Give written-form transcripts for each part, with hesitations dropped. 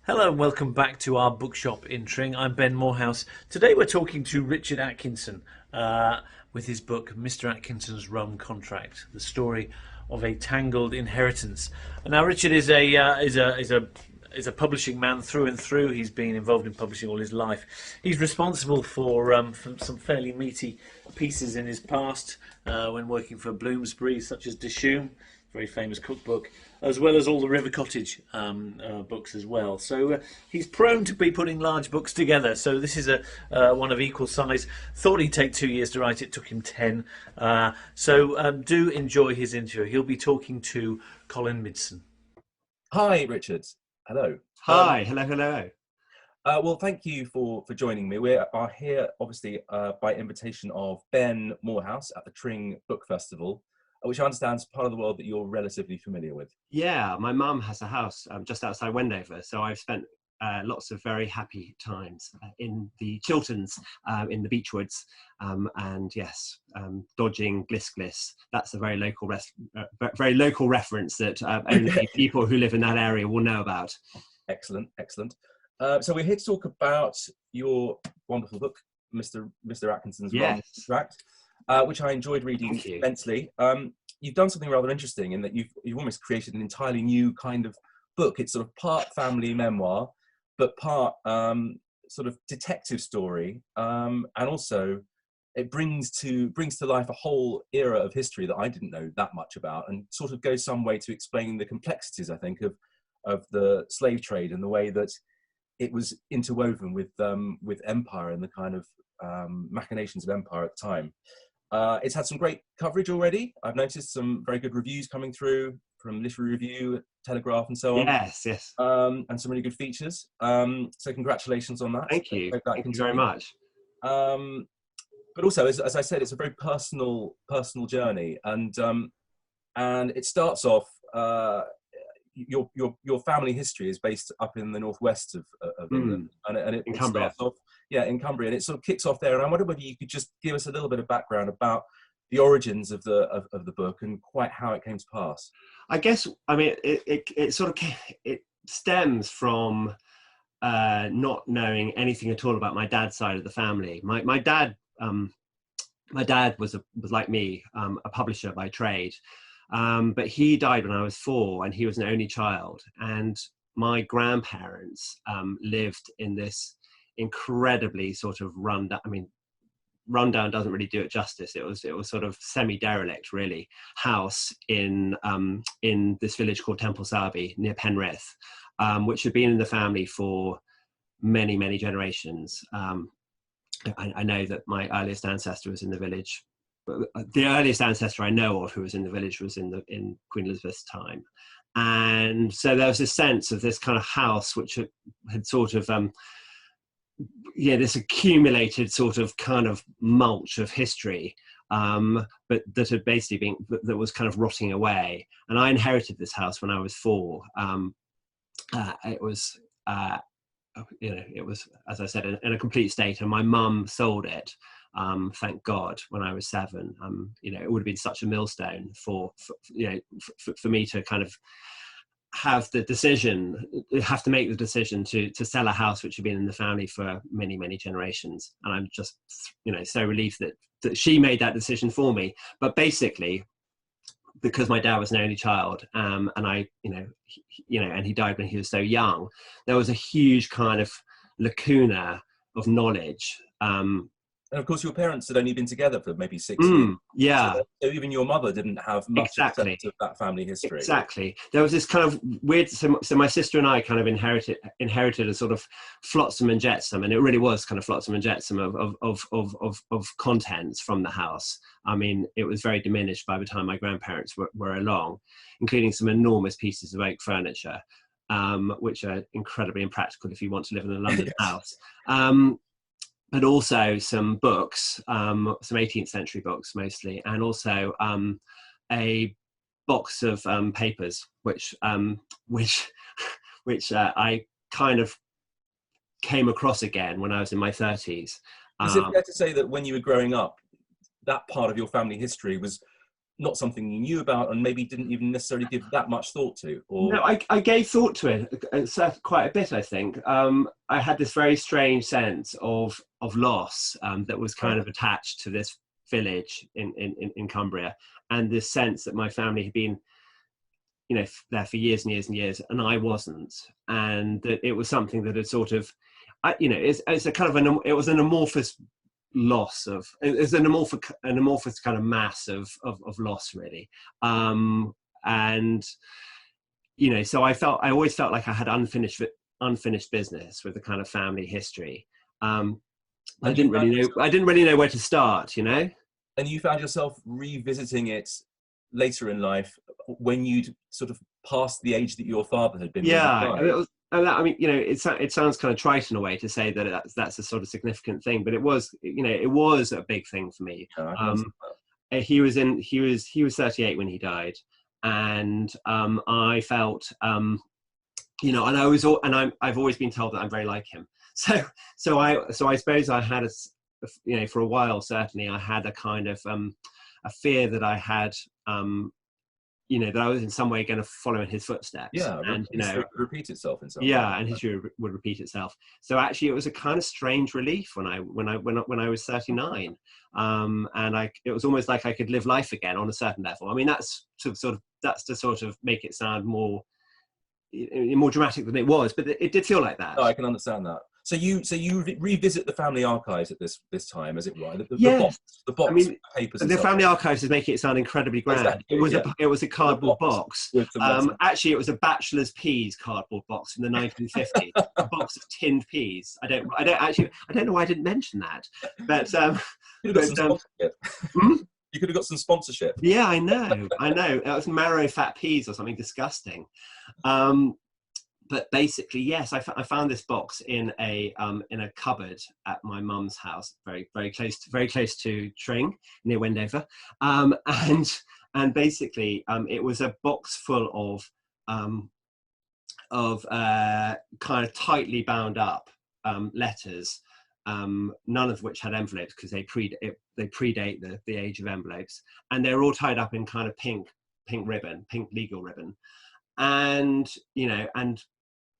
Hello and welcome back to our bookshop in Tring. I'm Ben Morehouse. Today we're talking to Richard Atkinson with his book Mr. Atkinson's Rum Contract: The Story of a Tangled Inheritance. And now Richard is a publishing man through and through. He's been involved in publishing all his life. He's responsible for some fairly meaty pieces in his past when working for Bloomsbury, such as Dishoom, very famous cookbook, as well as all the River Cottage books as well. So he's prone to be putting large books together. So this is a one of equal size. Thought he'd take 2 years to write it, took him 10. Do enjoy his interview. He'll be talking to Colin Midson. Hi, Richard. Hello. Hi, hello. Well, thank you for joining me. We are here, obviously, by invitation of Ben Morehouse at the Tring Book Festival, which I understand is part of the world that you're relatively familiar with. Yeah, my mum has a house just outside Wendover, so I've spent lots of very happy times in the Chilterns, in the Beechwoods, and yes, dodging Gliss. That's a very local reference that only people who live in that area will know about. Excellent. So we're here to talk about your wonderful book, Mr. Atkinson's Rum Contract, which I enjoyed reading immensely. You've done something rather interesting in that you've almost created an entirely new kind of book. It's sort of part family memoir, but part sort of detective story, and also it brings to life a whole era of history that I didn't know that much about, and sort of goes some way to explaining the complexities, I think, of the slave trade and the way that it was interwoven with empire and the kind of machinations of empire at the time. It's had some great coverage already. I've noticed some very good reviews coming through from Literary Review, Telegraph, and so on. Yes. And some really good features. So congratulations on that. Thank you. Thank you very much. But also, as I said, it's a very personal journey, and it starts off. Your family history is based up in the northwest of England, and it Cumbria. starts off, in Cumbria, and it sort of kicks off there. And I wonder whether you could just give us a little bit of background about the origins of the book and quite how it came to pass. I guess, I mean, it stems from not knowing anything at all about my dad's side of the family. My dad was like me, a publisher by trade. But he died when I was 4, and he was an only child. And my grandparents lived in this incredibly sort of rundown. I mean, rundown doesn't really do it justice. It was sort of semi-derelict, really, house in this village called Temple Sowerby near Penrith, which had been in the family for many generations. I know that my earliest ancestor was in the village. The earliest ancestor I know of who was in the village was in Queen Elizabeth's time. And so there was this sense of this kind of house which had sort of, this accumulated sort of kind of mulch of history, but that had basically that was kind of rotting away. And I inherited this house when I was 4. It was, it was, as I said, in a complete state, and my mum sold it. Thank God, when I was 7. It would have been such a millstone for me to kind of have to make the decision to sell a house which had been in the family for many generations. And I'm just, so relieved that she made that decision for me. But basically, because my dad was an only child, and and he died when he was so young, there was a huge kind of lacuna of knowledge. And of course, your parents had only been together for maybe 6 years. Yeah. So even your mother didn't have much sense of that family history. Exactly. There was this kind of weird. So my sister and I kind of inherited a sort of flotsam and jetsam, and it really was kind of flotsam and jetsam of contents from the house. I mean, it was very diminished by the time my grandparents were along, including some enormous pieces of oak furniture, which are incredibly impractical if you want to live in a London house. But also some books, some 18th century books mostly, and also a box of papers, which I kind of came across again when I was in my 30s. Is it fair to say that when you were growing up, that part of your family history was not something you knew about and maybe didn't even necessarily give that much thought to? Or no, I gave thought to it quite a bit, I think. I had this very strange sense of loss that was kind of attached to this village in Cumbria, and this sense that my family had been, you know, there for years and years and years, and I wasn't, and that it was something that had sort of, you know, it's a kind of it was an amorphous loss of, it's an amorphous kind of mass of loss, really. And you know, so I always felt like I had unfinished business with the kind of family history. I didn't really know where to start, you know. And you found yourself revisiting it later in life when you'd sort of passed the age that your father had been. Yeah, I mean, you know, it sounds kind of trite in a way to say that that's a sort of significant thing, but it was, you know, it was a big thing for me. He was 38 when he died, and I felt, you know, and I've always been told that I'm very like him. So I suppose I had you know, for a while certainly I had a kind of a fear that I had, you know, that I was in some way going to follow in his footsteps. Yeah, and you know, repeat itself in some way. Yeah, and history would repeat itself. So actually, it was a kind of strange relief when I was 39, and it was almost like I could live life again on a certain level. I mean, that's to sort of make it sound more dramatic than it was, but it did feel like that. Oh, I can understand that. So you revisit the family archives at this time, as it were. Yes. The box. I mean, papers. The family archives is making it sound incredibly grand. Exactly, it was a cardboard box. Actually, it was a bachelor's peas cardboard box in the 1950s. A box of tinned peas. I don't know why I didn't mention that. But you could have got some sponsorship. You could have got some sponsorship. Yeah, I know. It was marrow fat peas or something disgusting. But basically, yes, I found this box in a cupboard at my mum's house, very close to Tring, near Wendover, and basically it was a box full of kind of tightly bound up letters, none of which had envelopes because they predate the age of envelopes, and they're all tied up in kind of pink legal ribbon, and you know, and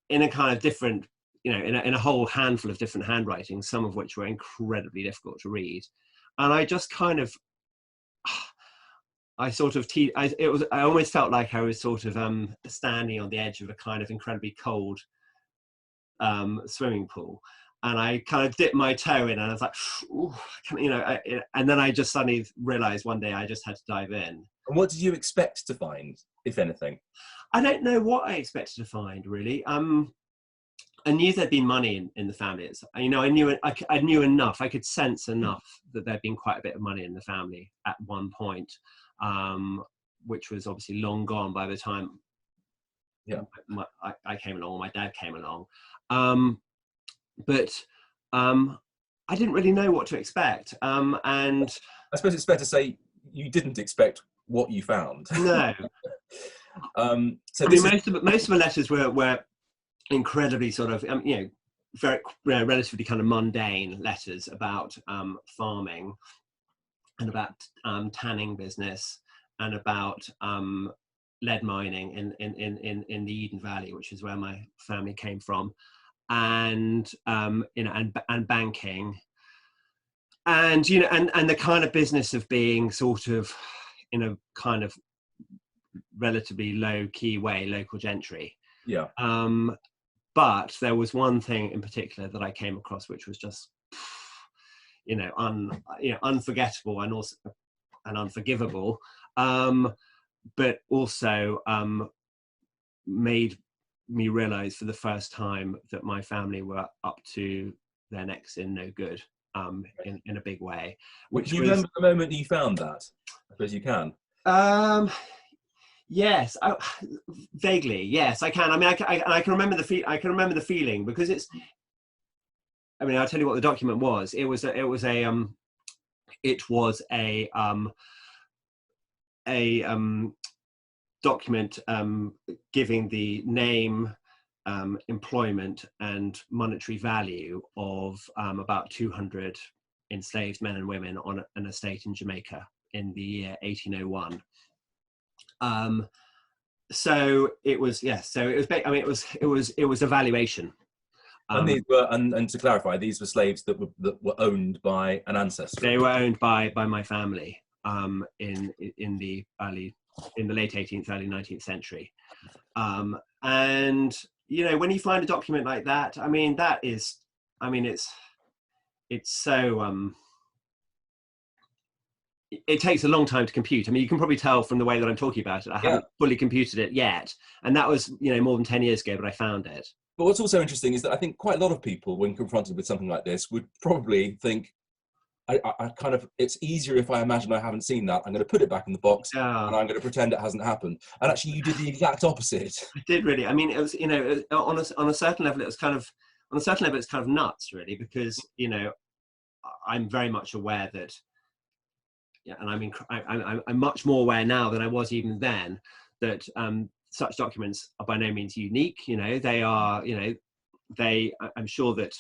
in a kind of different, you know, in a whole handful of different handwritings, some of which were incredibly difficult to read. And I just kind of, I almost felt like I was sort of standing on the edge of a kind of incredibly cold swimming pool. And I kind of dipped my toe in and I was like, you know, and then I just suddenly realized one day I just had to dive in. And what did you expect to find, if anything? I don't know what I expected to find, really. I knew there'd been money in the family. You know, I knew enough. I could sense enough that there'd been quite a bit of money in the family at one point, which was obviously long gone by the time I came along, or my dad came along. But I didn't really know what to expect. And I suppose it's fair to say you didn't expect what you found. No. So most of the letters were incredibly sort of, you know, very relatively kind of mundane letters about farming and about tanning business and about lead mining in the Eden Valley, which is where my family came from, and you know, and banking, and you know, and the kind of business of being sort of in a kind of relatively low-key way, local gentry. Yeah. But there was one thing in particular that I came across, which was just, you know, unforgettable and also unforgivable, but also made me realize for the first time that my family were up to their necks in no good, in a big way. Which do you remember the moment you found that? I suppose you can. Yes, vaguely. Yes, I can. I mean, I can remember the feeling because it's. I mean, I'll tell you what the document was. It was a document giving the name, employment, and monetary value of about 200 enslaved men and women on an estate in Jamaica in the year 1801. So it was, yes. So it was. I mean, it was a valuation. And these were, and to clarify, these were slaves that were owned by an ancestor. They were owned by my family in the late 18th, early 19th century. And you know, when you find a document like that, I mean, it's so. It takes a long time to compute. I mean, you can probably tell from the way that I'm talking about it. I haven't fully computed it yet, and that was, you know, more than 10 years ago, but I found it. But what's also interesting is that I think quite a lot of people, when confronted with something like this, would probably think, I kind of, it's easier if I imagine I haven't seen that. I'm going to put it back in the box and I'm going to pretend it hasn't happened. And actually, you did the exact opposite. I did, really. I mean, it was, you know, on a certain level, it's kind of nuts, really, because, you know, I'm very much aware that, yeah, and I mean, I'm much more aware now than I was even then that such documents are by no means unique. You know, they are, you know, I'm sure that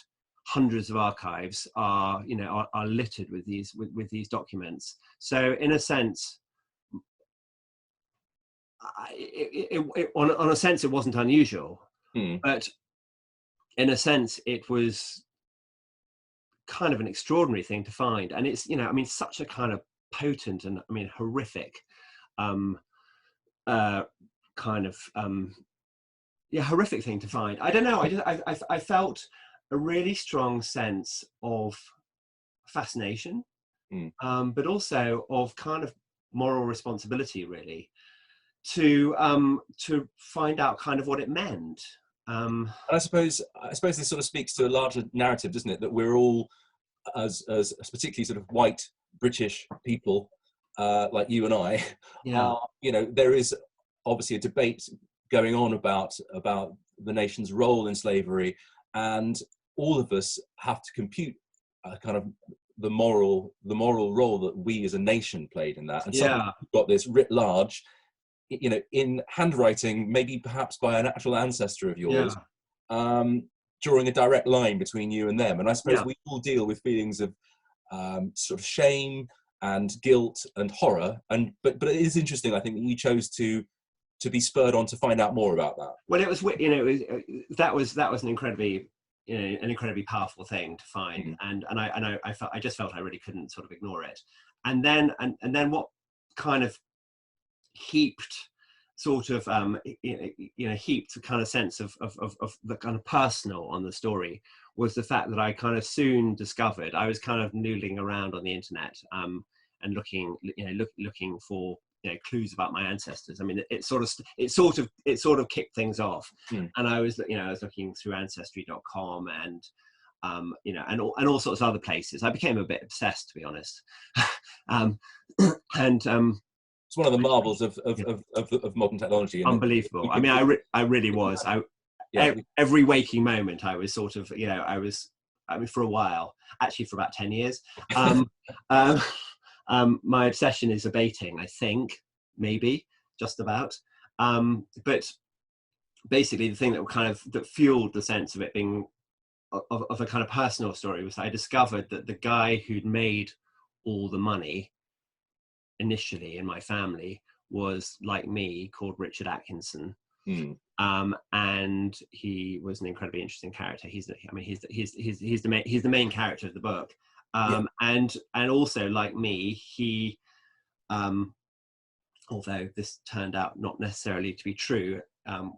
hundreds of archives are, you know, are littered with these documents. So in a sense, on a sense, it wasn't unusual, but in a sense, it was kind of an extraordinary thing to find. And it's, you know, I mean, such a kind of potent and, I mean, horrific horrific thing to find. I don't know. I felt a really strong sense of fascination, but also of kind of moral responsibility, really, to find out kind of what it meant. And I suppose this sort of speaks to a larger narrative, doesn't it? That we're all, as particularly sort of white British people, like you and I, you know, there is obviously a debate going on about the nation's role in slavery, and all of us have to compute kind of the moral role that we as a nation played in that. And so we've got this writ large, you know, in handwriting, maybe perhaps by an actual ancestor of yours, drawing a direct line between you and them. And I suppose we all deal with feelings of sort of shame and guilt and horror. But it is interesting, I think, that you chose to be spurred on to find out more about that. Well, it was, you know, that was an incredibly, you know, an incredibly powerful thing to find, and I just felt I really couldn't sort of ignore it. And then what kind of heaped sort of heaped a kind of sense of the kind of personal on the story was the fact that I kind of soon discovered, I was kind of noodling around on the internet and looking for, you know, clues about my ancestors. I mean, it sort of kicked things off, and I was looking through ancestry.com and you know, and all sorts of other places. I became a bit obsessed, to be honest. It's one of the marvels of modern technology. Unbelievable. I mean, I really was. Every waking moment, I was sort of, you know, I mean, for a while, actually for about 10 years. My obsession is abating, I think, maybe, just about. But basically, the thing that fueled the sense of it being of a kind of personal story was I discovered that the guy who'd made all the money initially in my family was, like me, called Richard Atkinson. And he was an incredibly interesting character. He's the main character of the book. And also, like me, he, although this turned out not necessarily to be true,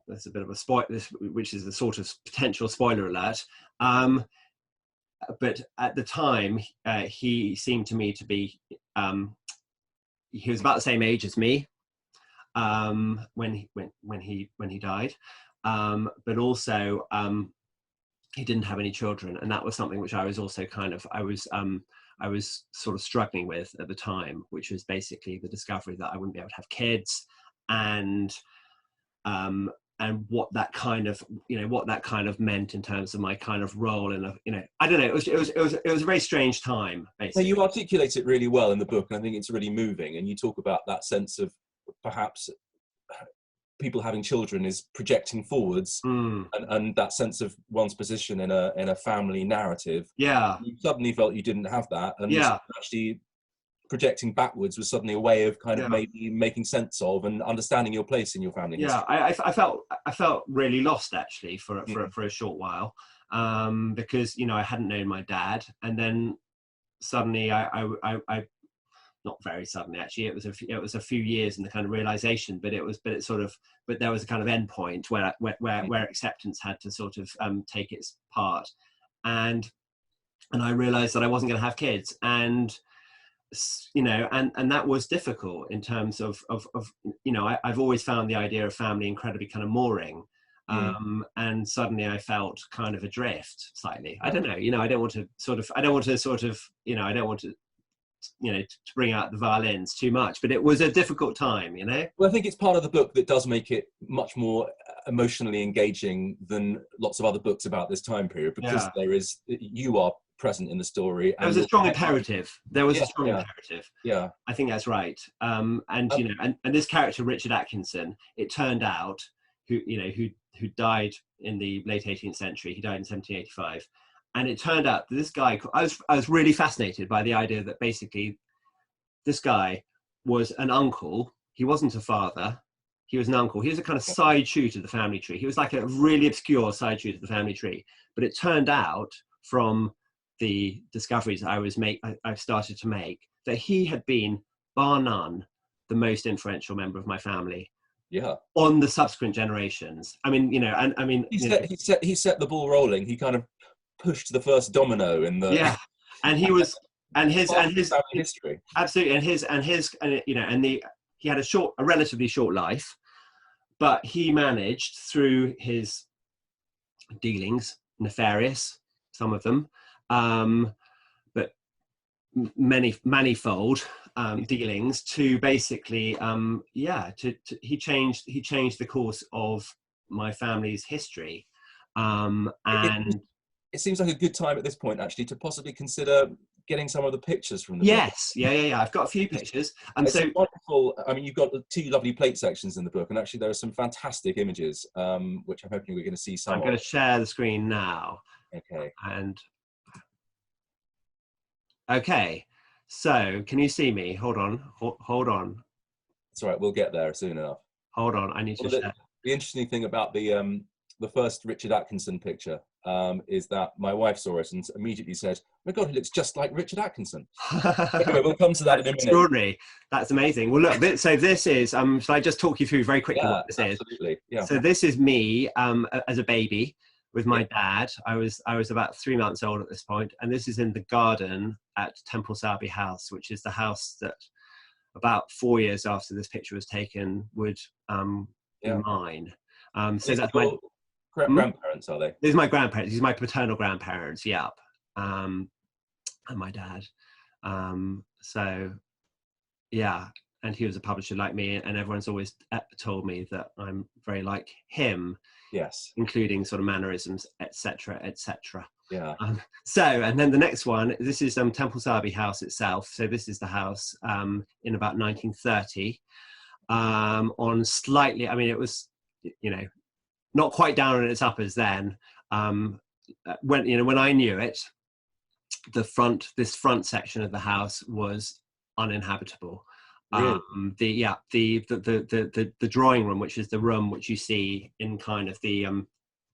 there's a bit of a spoil, which is a sort of potential spoiler alert. But at the time, he seemed to me to be, he was about the same age as me when he died, but also he didn't have any children, and that was something which I was also I was sort of struggling with at the time, which was basically the discovery that I wouldn't be able to have kids, and what that kind of meant in terms of my kind of role in a, you know, I don't know, it was a very strange time, basically. Well, you articulate it really well in the book, and I think it's really moving, and you talk about that sense of perhaps people having children is projecting forwards, and that sense of one's position in a family narrative. You suddenly felt you didn't have that, and actually projecting backwards was suddenly a way of kind of maybe making sense of and understanding your place in your family history. I felt really lost actually for a short while, because I hadn't known my dad, and then suddenly I not very suddenly actually, it was a few years in the kind of realization, but there was a kind of end point where acceptance had to sort of take its part, and I realized that I wasn't going to have kids, and and that was difficult in terms of I've always found the idea of family incredibly kind of mooring, and suddenly I felt kind of adrift slightly. I don't know, I don't want to bring out the violins too much, but it was a difficult time. Well, I think it's part of the book that does make it much more emotionally engaging than lots of other books about this time period, because you are present in the story. There was a strong imperative. Yeah, I think that's right. And this character Richard Atkinson, it turned out, who died in the late 18th century. He died in 1785, and it turned out that this guy, I was really fascinated by the idea that basically this guy was an uncle. He wasn't a father. He was an uncle. He was a kind of side shoot of the family tree. He was like a really obscure side shoot of the family tree. But it turned out from the discoveries I've started to make, that he had been, bar none, the most influential member of my family. Yeah. On the subsequent generations. He set the ball rolling. He kind of pushed the first domino in the. Yeah, and he was, and his family history. Absolutely, he had a relatively short life, but he managed through his dealings, nefarious, some of them, but manifold dealings, to basically he changed the course of my family's history, and it seems like a good time at this point actually to possibly consider getting some of the pictures from the book. I've got a few pictures, and it's so wonderful. I mean, you've got two lovely plate sections in the book, and actually there are some fantastic images, which I'm hoping we're going to see some. I'm going to share the screen now. Okay. And okay, so can you see me? Hold on. It's all right, we'll get there soon enough. Hold on, I need to share. The interesting thing about the first Richard Atkinson picture is that my wife saw it and immediately said, "Oh my God, he looks just like Richard Atkinson." Anyway, we'll come to that in a minute. Extraordinary. That's amazing. Well, look, so this is, shall I just talk you through very quickly what this absolutely. is? Yeah. So this is me as a baby with my dad. I was about 3 months old at this point, and this is in the garden at Temple Sarby House, which is the house that about 4 years after this picture was taken would be mine. So that's my grandparents, are they? These are my grandparents. These are my paternal grandparents. Yep, and my dad. So, yeah, and he was a publisher like me, and everyone's always told me that I'm very like him. Yes, including sort of mannerisms, etc., etc. Yeah. So, and then the next one. This is Temple Sarby House itself. So this is the house in about 1930. On slightly, I mean, it was, not quite down on its uppers then. When I knew it, this front section of the house was uninhabitable. Really? The drawing room, which is the room which you see in kind of the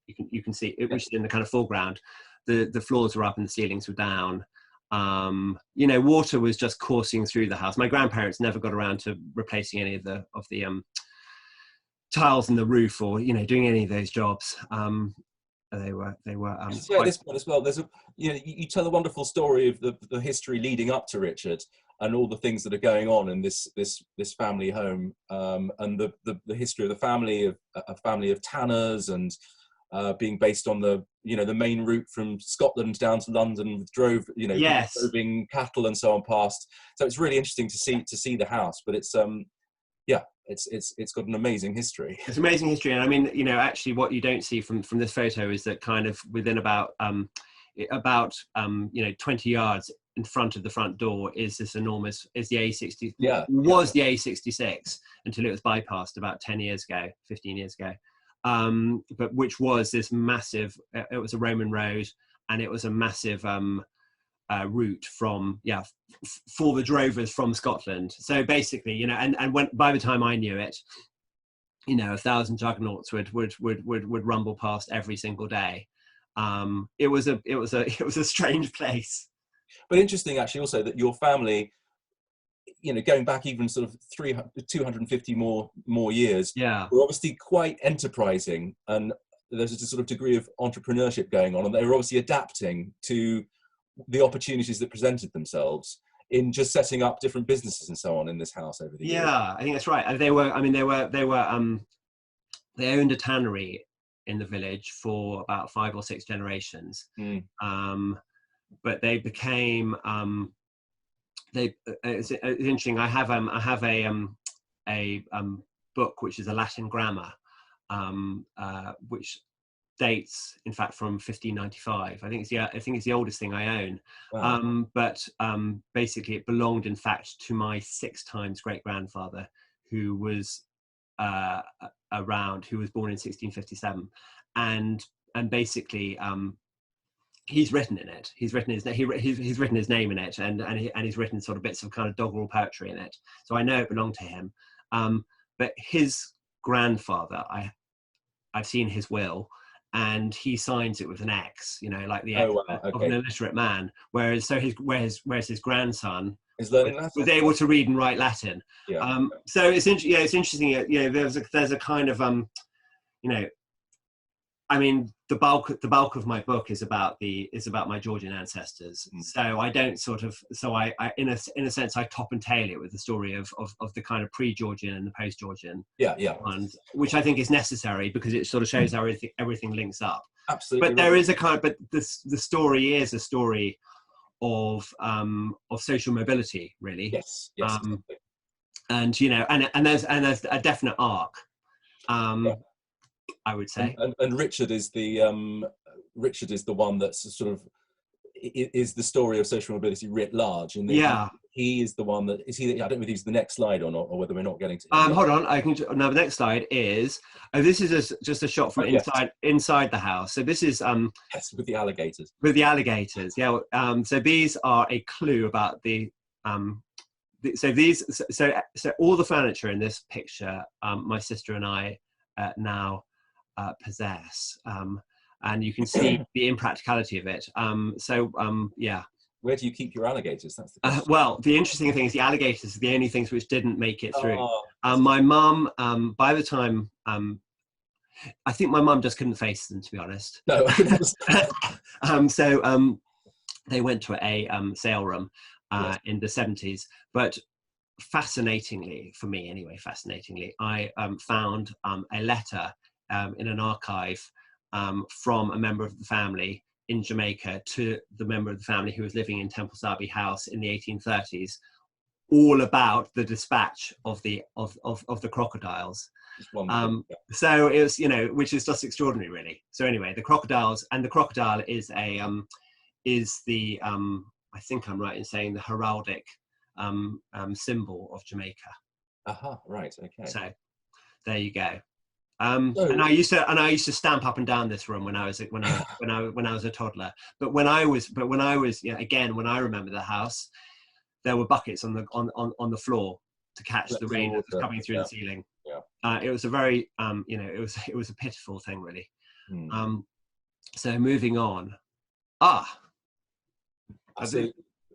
you can see it, which is in the kind of foreground. The floors were up and the ceilings were down. Water was just coursing through the house. My grandparents never got around to replacing any of the tiles in the roof, or doing any of those jobs. They were at this point as well, there's you tell a wonderful story of the history leading up to Richard and all the things that are going on in this family home, and the history of the family, of a family of tanners, and being based on the main route from Scotland down to London, with droving cattle and so on past. So it's really interesting to see the house, but it's it's got an amazing history. It's amazing history, and I mean, actually, what you don't see from this photo is that kind of within about 20 yards in front of the front door is this enormous, is the A60. Yeah, was the A66 until it was bypassed about 15 years ago. But which was this massive. It was a Roman road, and it was a massive route from for the drovers from Scotland. So basically, you know, and when by the time I knew it, you know, 1,000 juggernauts would rumble past every single day. It was a strange place. But interesting, actually, also that your family, you know, going back even sort of 250 more years, were obviously quite enterprising, and there's a sort of degree of entrepreneurship going on, and they were obviously adapting to the opportunities that presented themselves in just setting up different businesses and so on in this house over the years. Yeah, I think that's right. They owned a tannery in the village for about 5 or 6 generations. But they became it's interesting. I have a book which is a Latin grammar, which dates, in fact, from 1595. I think it's the oldest thing I own. Wow. But basically, it belonged, in fact, to my 6 times great grandfather, who was around, who was born in 1657, and basically. He's written in it. He's written his name in it, and he's written sort of bits of kind of doggerel poetry in it. So I know it belonged to him. But his grandfather, I've seen his will, and he signs it with an X. You know, like the X of an illiterate man. Whereas his grandson is learning Latin, was able to read and write Latin. Yeah. So it's interesting. You know, there's a kind of you know. I mean, the bulk of my book is about my Georgian ancestors. So I don't I in a sense I top and tail it with the story of the kind of pre-Georgian and the post-Georgian. Ones, which I think is necessary because it sort of shows how everything links up. Absolutely. But there is the story is a story of social mobility, really. Yes. And you know, and there's a definite arc. I would say, and Richard is the one that's sort of is the story of social mobility writ large. And he is the one that is he. I don't know if he's the next slide or not, or whether we're not getting to. Hold on, I can. Now the next slide is. This is just a shot from inside the house. So this is yes, with the alligators. With the alligators, yeah. So these are a clue about the. So all the furniture in this picture, my sister and I now. Possess, and you can see the impracticality of it. Where do you keep your alligators? That's the question. Well, the interesting thing is the alligators are the only things which didn't make it through. My mum, by the time, I think my mum just couldn't face them, to be honest. No. So they went to a sale room in the 70s, but fascinatingly, for me anyway, I found a letter in an archive from a member of the family in Jamaica to the member of the family who was living in Temple House in the 1830s, all about the dispatch of the crocodiles. So it was, you know, which is just extraordinary, really. So anyway, the crocodiles, and the crocodile is the I think I'm right in saying the heraldic symbol of Jamaica. Right. Okay. So there you go. And I used to stamp up and down this room when I was a toddler. But when I was again, when I remember the house, there were buckets on the floor to catch the rain that was coming through the ceiling. It was a very it was a pitiful thing, really. So moving on.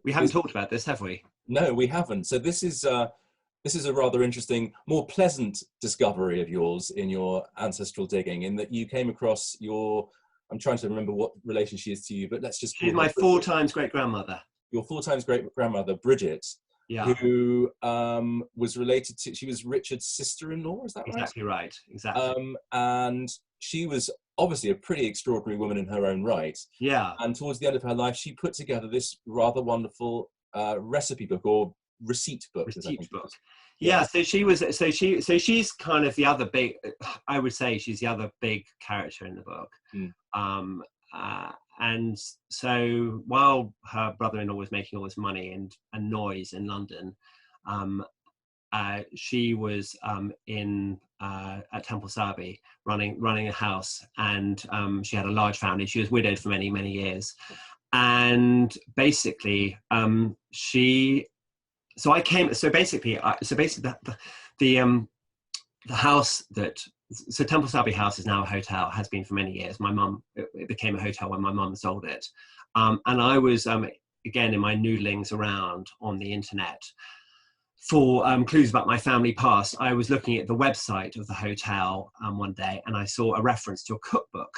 We haven't talked about this, have we? No, we haven't. So this is a rather interesting, more pleasant discovery of yours in your ancestral digging, in that you came across I'm trying to remember what relation she is to you, but let's just... She's my 4 times great-grandmother. Your 4 times great-grandmother, Bridget, who was related to... She was Richard's sister-in-law, is that right? Exactly right, exactly. And she was obviously a pretty extraordinary woman in her own right. Yeah. And towards the end of her life, she put together this rather wonderful recipe book, or receipt book. Yeah, so she's kind of the other big, I would say she's the other big character in the book. And so while her brother-in-law was making all this money and noise in London, she was at Temple Sarby running a house, and she had a large family. She was widowed for many years, and basically, the house so Temple Abbey House is now a hotel, has been for many years. It became a hotel when my mum sold it. And I was, again, in my noodlings around on the internet for clues about my family past. I was looking at the website of the hotel one day, and I saw a reference to a cookbook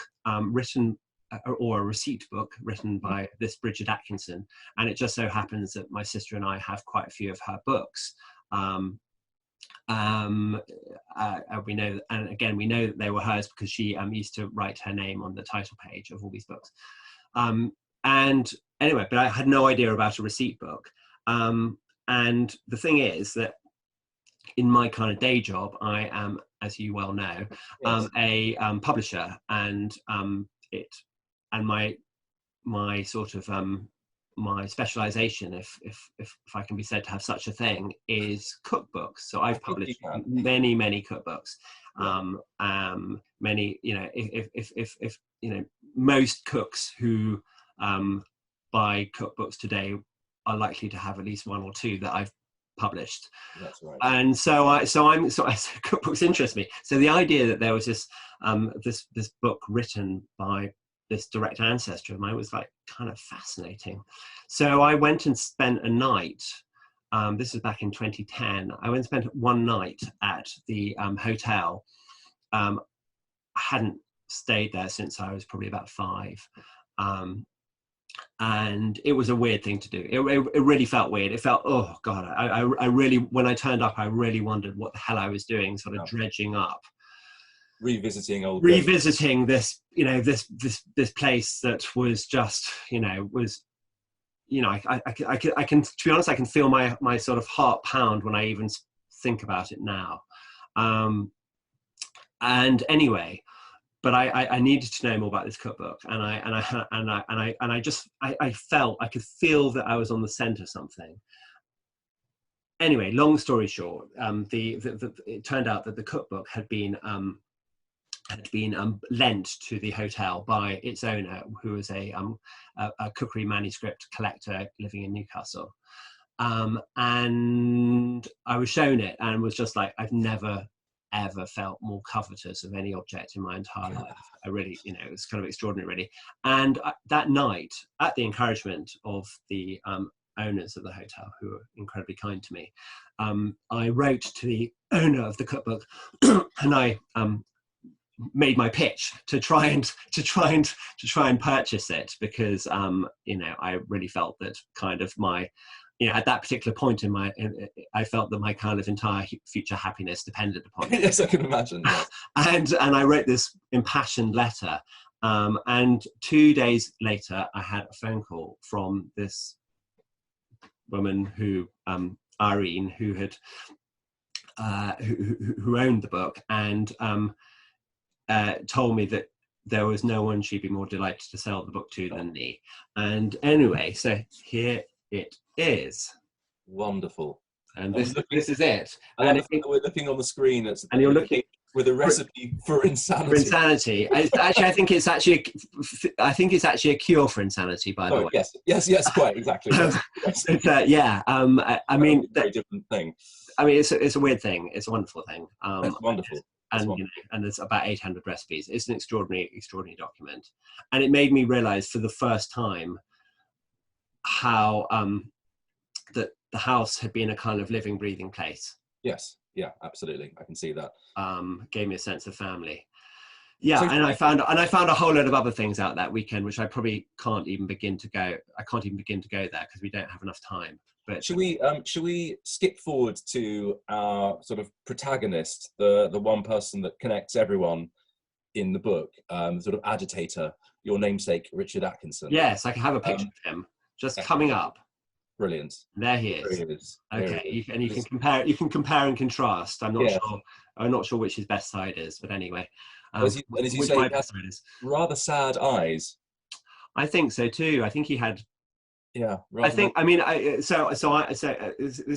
or a receipt book written by this Bridget Atkinson. And it just so happens that my sister and I have quite a few of her books. We know, and again, we know that they were hers because she used to write her name on the title page of all these books. And anyway, but I had no idea about a receipt book. And the thing is that in my kind of day job, I am, as you well know, a publisher, and my sort of my specialization, if I can be said to have such a thing, is cookbooks. So I've published many cookbooks. Many, if most cooks who buy cookbooks today are likely to have at least one or two that I've published. That's right. And so cookbooks interest me. So the idea that there was this this book written by this direct ancestor of mine was like kind of fascinating. So I went and spent a night. This was back in 2010. I went and spent one night at the hotel. I hadn't stayed there since I was probably about 5. And it was a weird thing to do. It really felt weird. It felt, oh God, I really, when I turned up, I really wondered what the hell I was doing, sort of dredging up. Revisiting this, this place that was just, I can, to be honest, I can feel my sort of heart pound when I even think about it now. And anyway, but I needed to know more about this cookbook, and I felt I could feel that I was on the scent of something. Anyway, long story short, it turned out that the cookbook had been lent to the hotel by its owner, who was a cookery manuscript collector living in Newcastle. And I was shown it and was just like, I've never ever felt more covetous of any object in my entire life. I really, it was kind of extraordinary, really. And that night, at the encouragement of the owners of the hotel, who were incredibly kind to me, I wrote to the owner of the cookbook and I made my pitch to try and purchase it, because I really felt that kind of my, at that particular point I felt that my kind of entire future happiness depended upon it. Yes, I can imagine. Yes. And I wrote this impassioned letter, and 2 days later I had a phone call from this woman who Irene, who had who owned the book, and told me that there was no one she'd be more delighted to sell the book to than me. And anyway, so here it is. Wonderful. And this is it. And we're looking on the screen. And you're looking with a recipe for insanity. For insanity. I think it's actually a cure for insanity, by the way. Yes, quite exactly. Yes. I mean, very different thing. I mean, it's a weird thing. It's a wonderful thing. It's wonderful. And there's about 800 recipes. It's an extraordinary document, and it made me realize for the first time how that the house had been a kind of living, breathing place. Yes, yeah, absolutely. I can see that. Gave me a sense of family. Yeah, and I found a whole load of other things out that weekend, which I probably can't even begin to go. I can't even begin to go there because we don't have enough time. But should we skip forward to our sort of protagonist, the one person that connects everyone in the book, sort of agitator, your namesake, Richard Atkinson? Yes, I can have a picture of him just coming up. Brilliant. There he is. There he is. Okay, you can compare. You can compare and contrast. I'm not sure which his best side is, but anyway. As you say, he has rather sad eyes. I think so too. I think he had. Yeah. This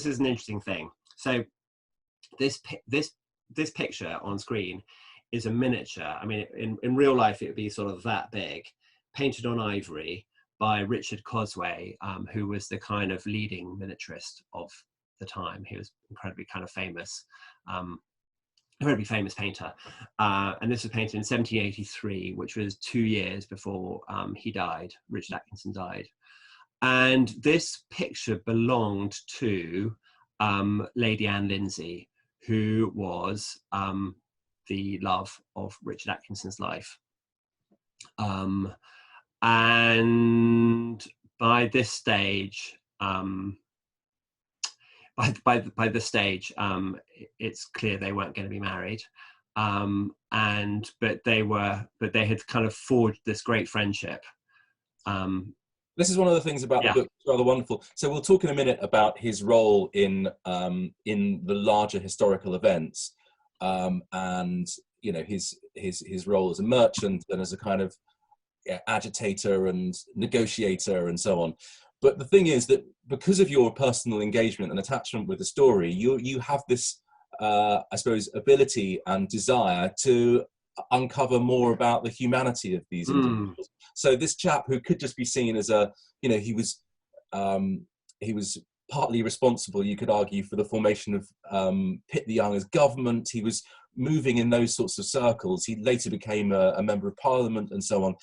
is an interesting thing. So this picture on screen is a miniature. I mean, in real life it would be sort of that big, painted on ivory by Richard Cosway, who was the kind of leading miniaturist of the time. He was incredibly kind of famous, incredibly famous painter. And this was painted in 1783, which was 2 years before he died. Richard Atkinson died. And this picture belonged to Lady Anne Lindsay, who was the love of Richard Atkinson's life. And by this stage, by this stage, it's clear they weren't going to be married. But they had kind of forged this great friendship. This is one of the things about the book that's rather wonderful. So we'll talk in a minute about his role in the larger historical events, and his role as a merchant and as a kind of agitator and negotiator and so on. But the thing is that because of your personal engagement and attachment with the story, you have this, I suppose, ability and desire to uncover more about the humanity of these individuals. So this chap, who could just be seen as he was partly responsible, you could argue, for the formation of Pitt the Young as government. He was moving in those sorts of circles. He later became a member of Parliament and so on.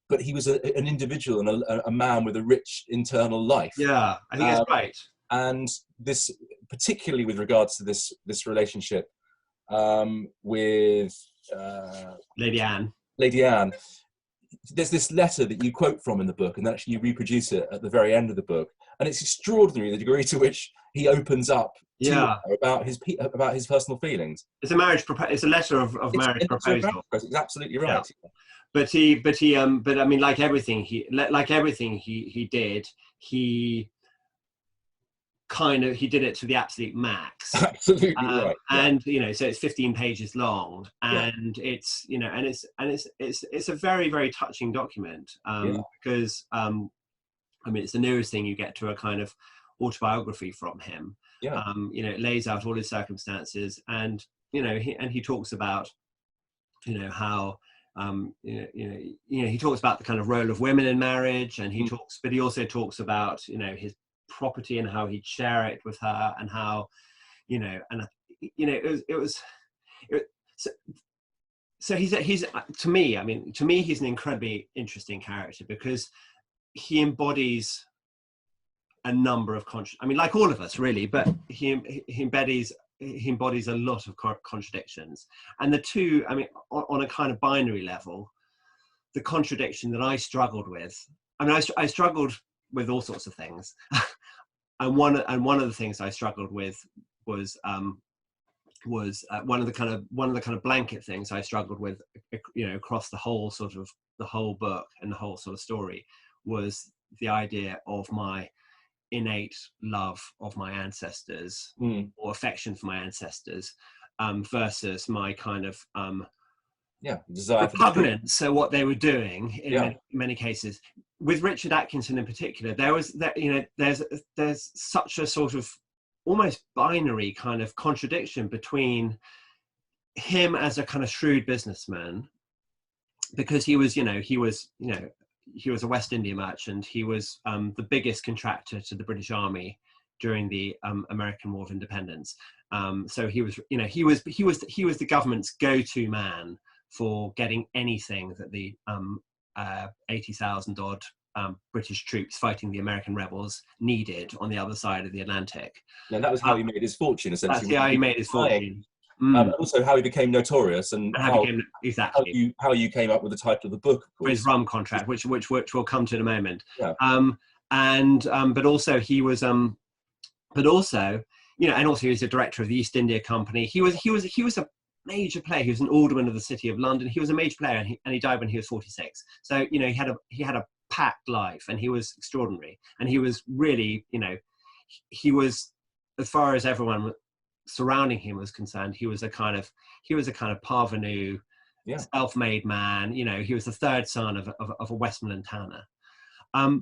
But he was an individual and a man with a rich internal life. Yeah, I think it's right. And this, particularly with regards to this relationship with Lady Anne. Lady Anne, there's this letter that you quote from in the book, and actually you reproduce it at the very end of the book. And it's extraordinary the degree to which he opens up to her about his personal feelings. It's it's a letter of marriage proposal. It's absolutely right. Yeah. But I mean, like everything he did, he did it to the absolute max. Absolutely right. And so it's 15 pages long, and it's it's a very, very touching document, because I mean, it's the nearest thing you get to a kind of autobiography from him. Yeah. It lays out all his circumstances, and he talks about how he talks about the kind of role of women in marriage, and he also talks about his property and how he'd share it with her, and how so he's to me he's an incredibly interesting character, because he embodies a number of like all of us really, but he embodies a lot of contradictions. And the two, I mean, on a kind of binary level, the contradiction that I struggled with, I struggled with all sorts of things. and one of the things I struggled with was one of the kind of blanket things I struggled with, across the whole book and the whole sort of story, was the idea of my innate love of my ancestors, or affection for my ancestors, versus my kind of desire repugnance. So what they were doing in many cases, with Richard Atkinson in particular, there's such a sort of almost binary kind of contradiction between him as a kind of shrewd businessman, because he was a West India merchant. He was the biggest contractor to the British Army during the American War of Independence. So he was the government's go-to man for getting anything that the 80,000 odd British troops fighting the American rebels needed on the other side of the Atlantic. And that was how he made his fortune, essentially. That's how he made his fortune. Also how he became notorious, and how you came up with the title of the book, of course. His rum contract, which we'll come to in a moment. Yeah. But also he was and also he was a director of the East India Company. He was a major player. He was an alderman of the City of London. He was a major player, and he died when he was 46. So he had a packed life, and he was extraordinary. And he was really, he was, as far as everyone surrounding him was concerned, he was a kind of parvenu, self-made man. He was the third son of a Westmoreland tanner.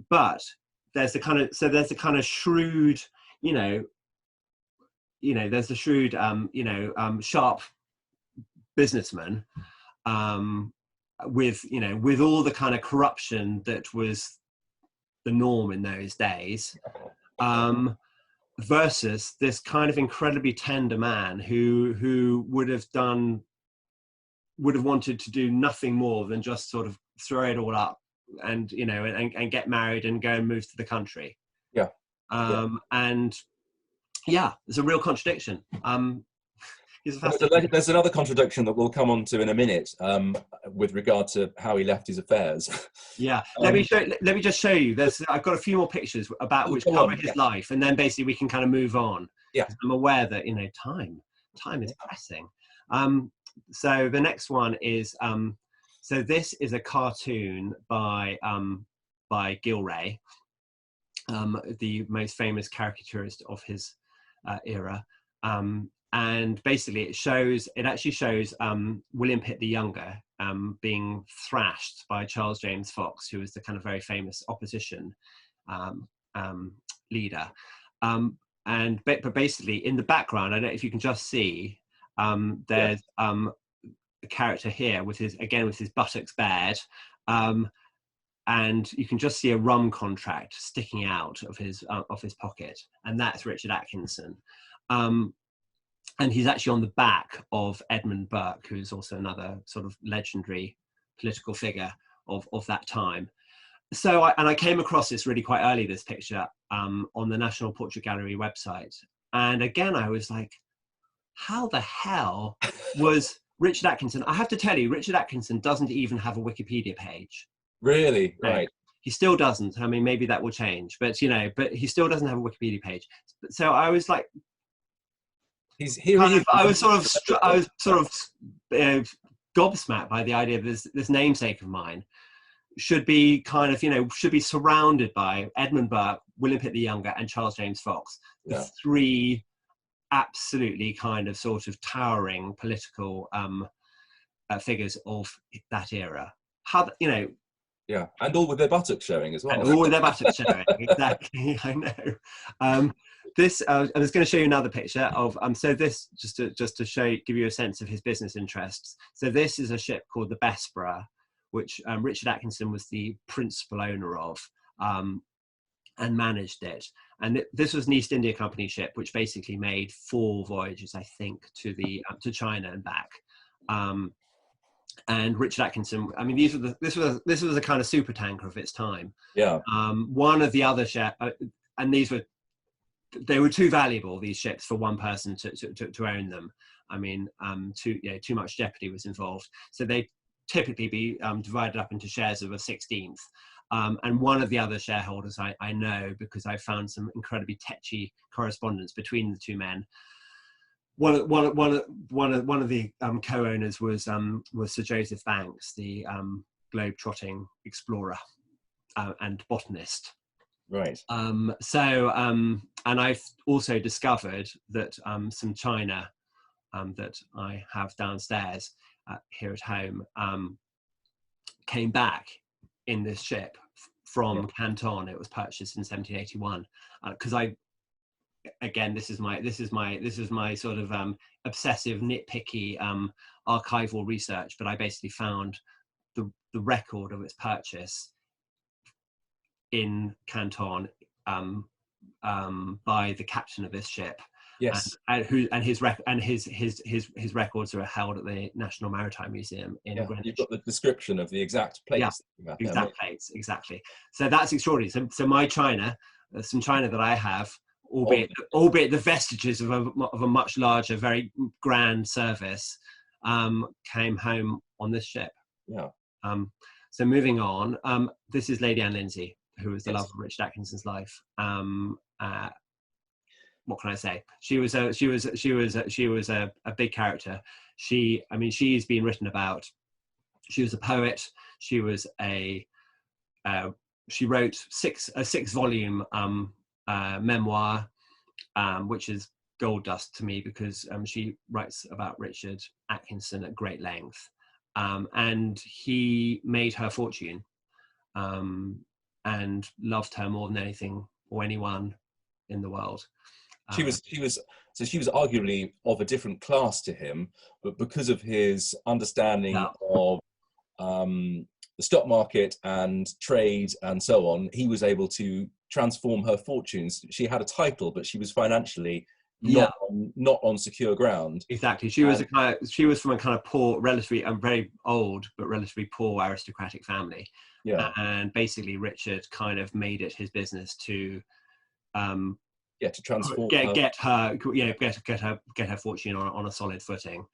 But there's the kind of shrewd, there's the shrewd, sharp businessman, with all the kind of corruption that was the norm in those days, versus this kind of incredibly tender man who would have wanted to do nothing more than just sort of throw it all up and, you know, and get married and go and move to the country. Yeah. And yeah, there's a real contradiction. There's another contradiction that we'll come on to in a minute, with regard to how he left his affairs. Yeah, let me just show you. I've got a few more pictures about which cover his life, and then basically we can kind of move on. Yeah, I'm aware that, you know, time is pressing. So the next one is so this is a cartoon by Gilray, the most famous caricaturist of his era. And basically it actually shows William Pitt the Younger being thrashed by Charles James Fox, who was the kind of very famous opposition leader. But basically in the background, I don't know if you can just see, there's a character here with his buttocks bared, and you can just see a rum contract sticking out of his pocket, and that's Richard Atkinson. And he's actually on the back of Edmund Burke, who's also another sort of legendary political figure of that time. So I came across this really quite early, this picture, on the National Portrait Gallery website. And again, I was like, how the hell was Richard Atkinson? I have to tell you, Richard Atkinson doesn't even have a Wikipedia page. Really? Right. He still doesn't. I mean, maybe that will change, but you know, but he still doesn't have a Wikipedia page. So I was like, I was sort of gobsmacked by the idea that this namesake of mine should be kind of, you know, should be surrounded by Edmund Burke, William Pitt the Younger, and Charles James Fox, the three absolutely kind of sort of towering political figures of that era. How, you know. Yeah, and all with their buttocks showing as well. And all with their buttocks showing, exactly. I know. This I was going to show you another picture of so this just to give you a sense of his business interests. So this is a ship called the Bessborough, which Richard Atkinson was the principal owner of, and managed it. And this was an East India Company ship, which basically made 4 voyages, I think, to China and back. And Richard Atkinson, I mean, this was a kind of super tanker of its time. Yeah. One of the other ships, and they were too valuable, these ships, for one person to own them. I mean, too much jeopardy was involved. So they typically be divided up into shares of a 16th. And one of the other shareholders I know, because I found some incredibly tetchy correspondence between the two men. One of the co-owners was Sir Joseph Banks, the globe-trotting explorer and botanist. Right. And I've also discovered that some china that I have downstairs here at home came back in this ship from Canton. It was purchased in 1781 because this is my sort of obsessive, nitpicky archival research, but I basically found the record of its purchase in Canton by the captain of this ship. Yes. And his records are held at the National Maritime Museum in Greenwich. You've got the description of the exact plates. Yeah, exact plates, exactly. So that's extraordinary. So my china, some china that I have, albeit the vestiges of a much larger, very grand service, came home on this ship. Yeah. So moving on, this is Lady Anne Lindsay, who was the love of Richard Atkinson's life. What can I say? She was a big character. She's been written about. She was a poet. She was she wrote a 6-volume memoir, which is gold dust to me because she writes about Richard Atkinson at great length, and he made her fortune, and loved her more than anything or anyone in the world. She was arguably of a different class to him, but because of his understanding of the stock market and trade and so on, he was able to transform her fortunes. She had a title, but she was financially not on secure ground. Exactly. She was from a kind of poor, relatively, very old but relatively poor aristocratic family. Yeah. And basically, Richard kind of made it his business to to transform get her fortune on a solid footing.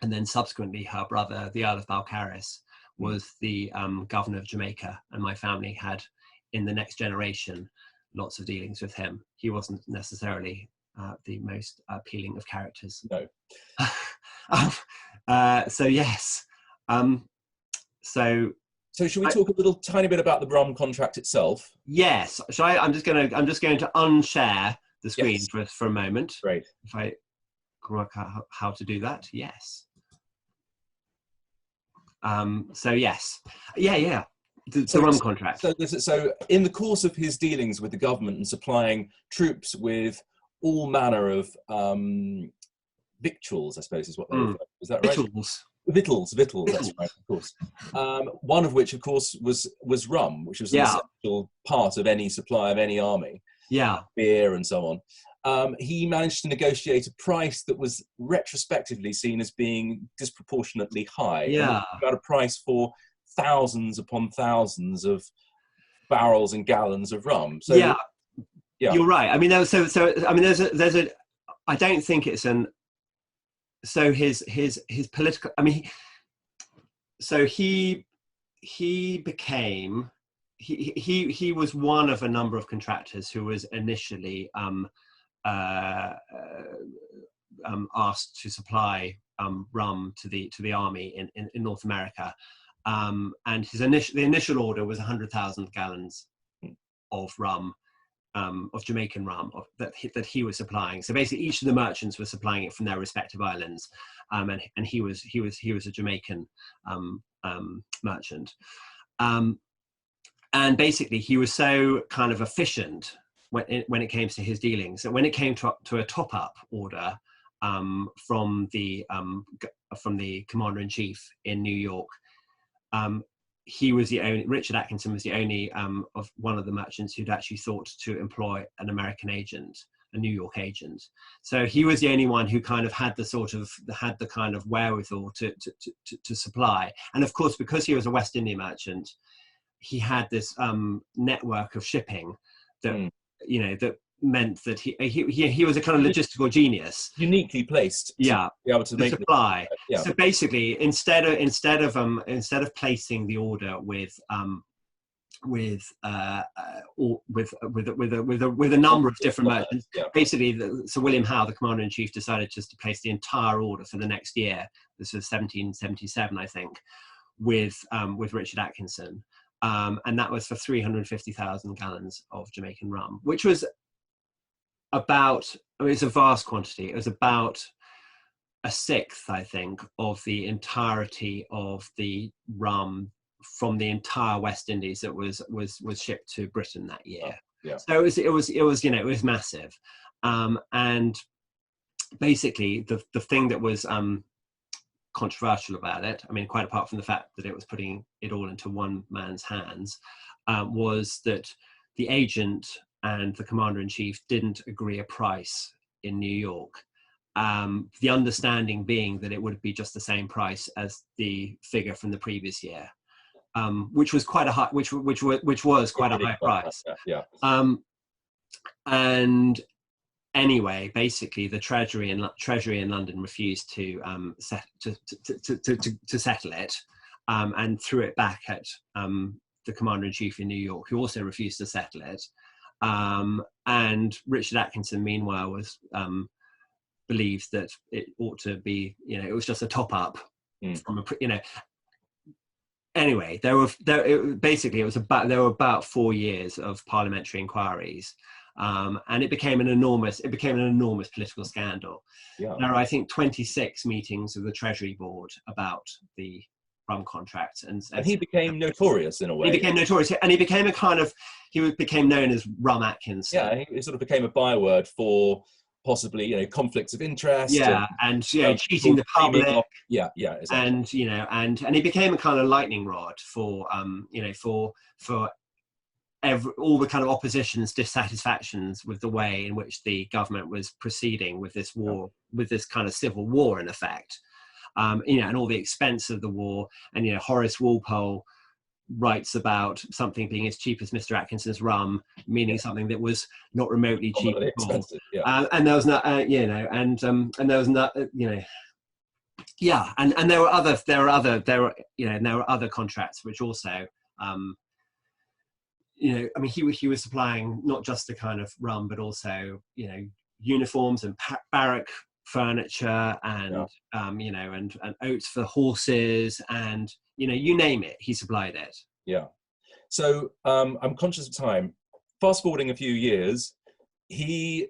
And then subsequently her brother, the Earl of Balcarres, was the governor of Jamaica, and my family had, in the next generation, lots of dealings with him. He wasn't necessarily the most appealing of characters. No. So yes. So should we talk a little tiny bit about the rum contract itself? Yes. I'm just going to unshare the screen for a moment. Great. If I can work out how to do that. Yes. So yes. Yeah. The rum contract. So in the course of his dealings with the government and supplying troops with all manner of victuals, I suppose is what they refer to. Is that right? Victuals, that's right, of course. One of which, of course, was rum, which was an essential part of any supply of any army. Yeah. Beer and so on. He managed to negotiate a price that was retrospectively seen as being disproportionately high. Yeah. About a price for thousands upon thousands of barrels and gallons of rum. So yeah. You're right. I mean, there's a. I don't think it's an. So his political. I mean, he became. He was one of a number of contractors who was initially asked to supply rum to the army in North America, and the initial order was 100,000 gallons of rum, of Jamaican rum that he was supplying. So basically, each of the merchants were supplying it from their respective islands, and he was a Jamaican merchant. And basically, he was so kind of efficient when it came to his dealings. So when it came to a top-up order from the commander-in-chief in New York, Richard Atkinson was the only of one of the merchants who'd actually thought to employ an American agent, a New York agent. So he was the only one who kind of had the kind of wherewithal to supply. And of course, because he was a West India merchant, he had this network of shipping that that meant that he was a kind of logistical genius, uniquely placed to be able to make supply. So basically, instead of placing the order with a number of different merchants, basically Sir William Howe, the commander-in-chief, decided just to place the entire order for the next year. This was 1777, I think, with Richard Atkinson. And that was for 350,000 gallons of Jamaican rum, which was it's a vast quantity. It was about a sixth, I think, of the entirety of the rum from the entire West Indies that was shipped to Britain that year. So it was massive. And basically the thing that was controversial about it, I mean, quite apart from the fact that it was putting it all into one man's hands, was that the agent and the commander-in-chief didn't agree a price in New York. The understanding being that it would be just the same price as the figure from the previous year, which was quite a high, which was quite a high price. And anyway, basically, the Treasury in London refused to settle it, and threw it back at the commander-in-chief in New York, who also refused to settle it. And Richard Atkinson, meanwhile, believed that it ought to be, it was just a top-up from Anyway, there were about 4 years of parliamentary inquiries. And it became an enormous political scandal. There are, I think, 26 meetings of the Treasury Board about the rum contract, and he became notorious in a way. He became notorious, and he became became known as Rum Atkinson. Yeah, it sort of became a byword for possibly, you know, conflicts of interest. Yeah, and you know, cheating the public. Yeah, exactly. And you know, and he became a kind of lightning rod for you know, for all the kind of opposition's dissatisfactions with the way in which the government was proceeding with this war, with this kind of civil war in effect. You know, and all the expense of the war. And you know, Horace Walpole writes about something being as cheap as Mr. Atkinson's rum, meaning something that was not remotely cheap at all. And there was not, you know, and there was not, you know, yeah, and there were other contracts which also, you know, I mean, he was supplying not just the kind of rum, but also, you know, uniforms and barrack furniture and you know, and oats for horses, and you know, you name it, he supplied it. Yeah. So I'm conscious of time. Fast forwarding a few years, he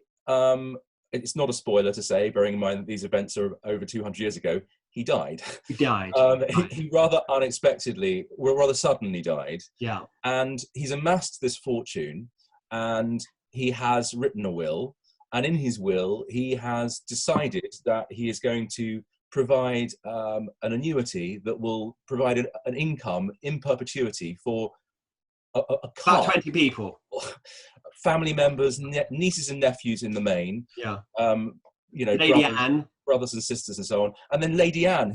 it's not a spoiler to say, bearing in mind that these events are over 200 years ago, he died. He died. He rather unexpectedly, well, rather suddenly died. Yeah. And he's amassed this fortune, and he has written a will. And in his will, he has decided that he is going to provide an annuity that will provide an income in perpetuity for about 20 people, family members, nieces and nephews in the main. Yeah. You know, Lady Anne, brothers and sisters, and so on. And then Lady Anne,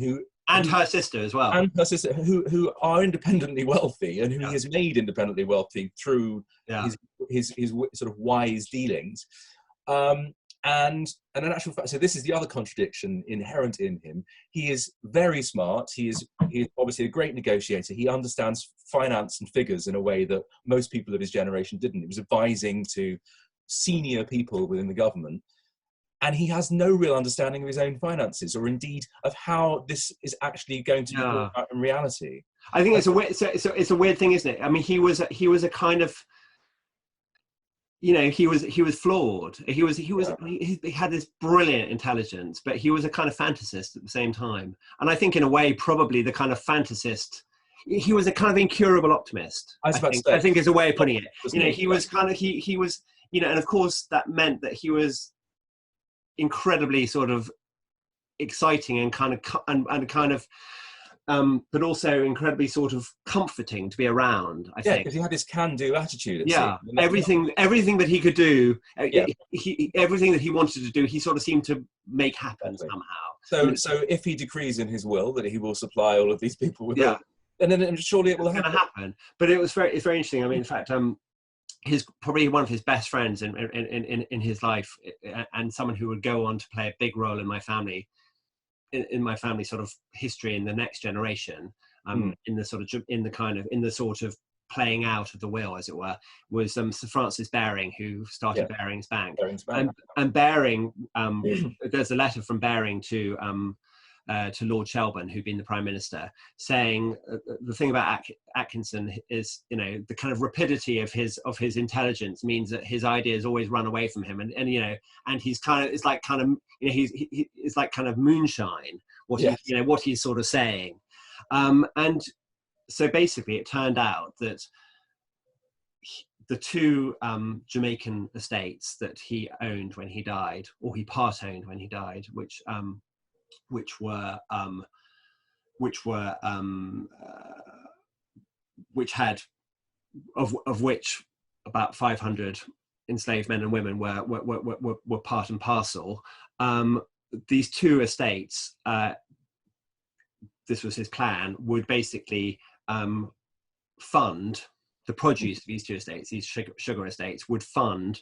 and her sister as well, and her sister, who are independently wealthy, and who he has made independently wealthy through his sort of wise dealings. And in actual fact, so this is the other contradiction inherent in him. He is very smart. He is obviously a great negotiator. He understands finance and figures in a way that most people of his generation didn't. He was advising to senior people within the government. And he has no real understanding of his own finances, or indeed of how this is actually going to be brought out in reality. I think it's a weird thing, isn't it? I mean, he was a kind of, you know, he was flawed. He had this brilliant intelligence, but he was a kind of fantasist at the same time. And I think in a way, probably the kind of fantasist, he was a kind of incurable optimist. I think is a way of putting it. You know, he was, you know, and of course that meant that he was incredibly sort of exciting and kind of but also incredibly sort of comforting to be around. I think because he had this can-do attitude. Everything that he could do, everything that he wanted to do, he sort of seemed to make happen somehow. So if he decrees in his will that he will supply all of these people with it, and then surely it will happen. But it's very interesting. I mean, in fact, probably one of his best friends in his life, and someone who would go on to play a big role in my family. In my family sort of history in the next generation, in the sort of playing out of the will, as it were, was Sir Francis Baring, who started Baring's Bank. And Baring, there's a letter from Baring to Lord Shelburne, who'd been the Prime Minister, saying the thing about Atkinson is, you know, the kind of rapidity of his intelligence means that his ideas always run away from him, and you know, and he's kind of, it's like kind of, you know, it's like kind of moonshine what he's sort of saying, and so basically it turned out that the two Jamaican estates that he owned when he died, or he part owned when he died, which had of which about 500 enslaved men and women were part and parcel. These two estates, this was his plan, would basically fund the produce of these two estates. These sugar estates would fund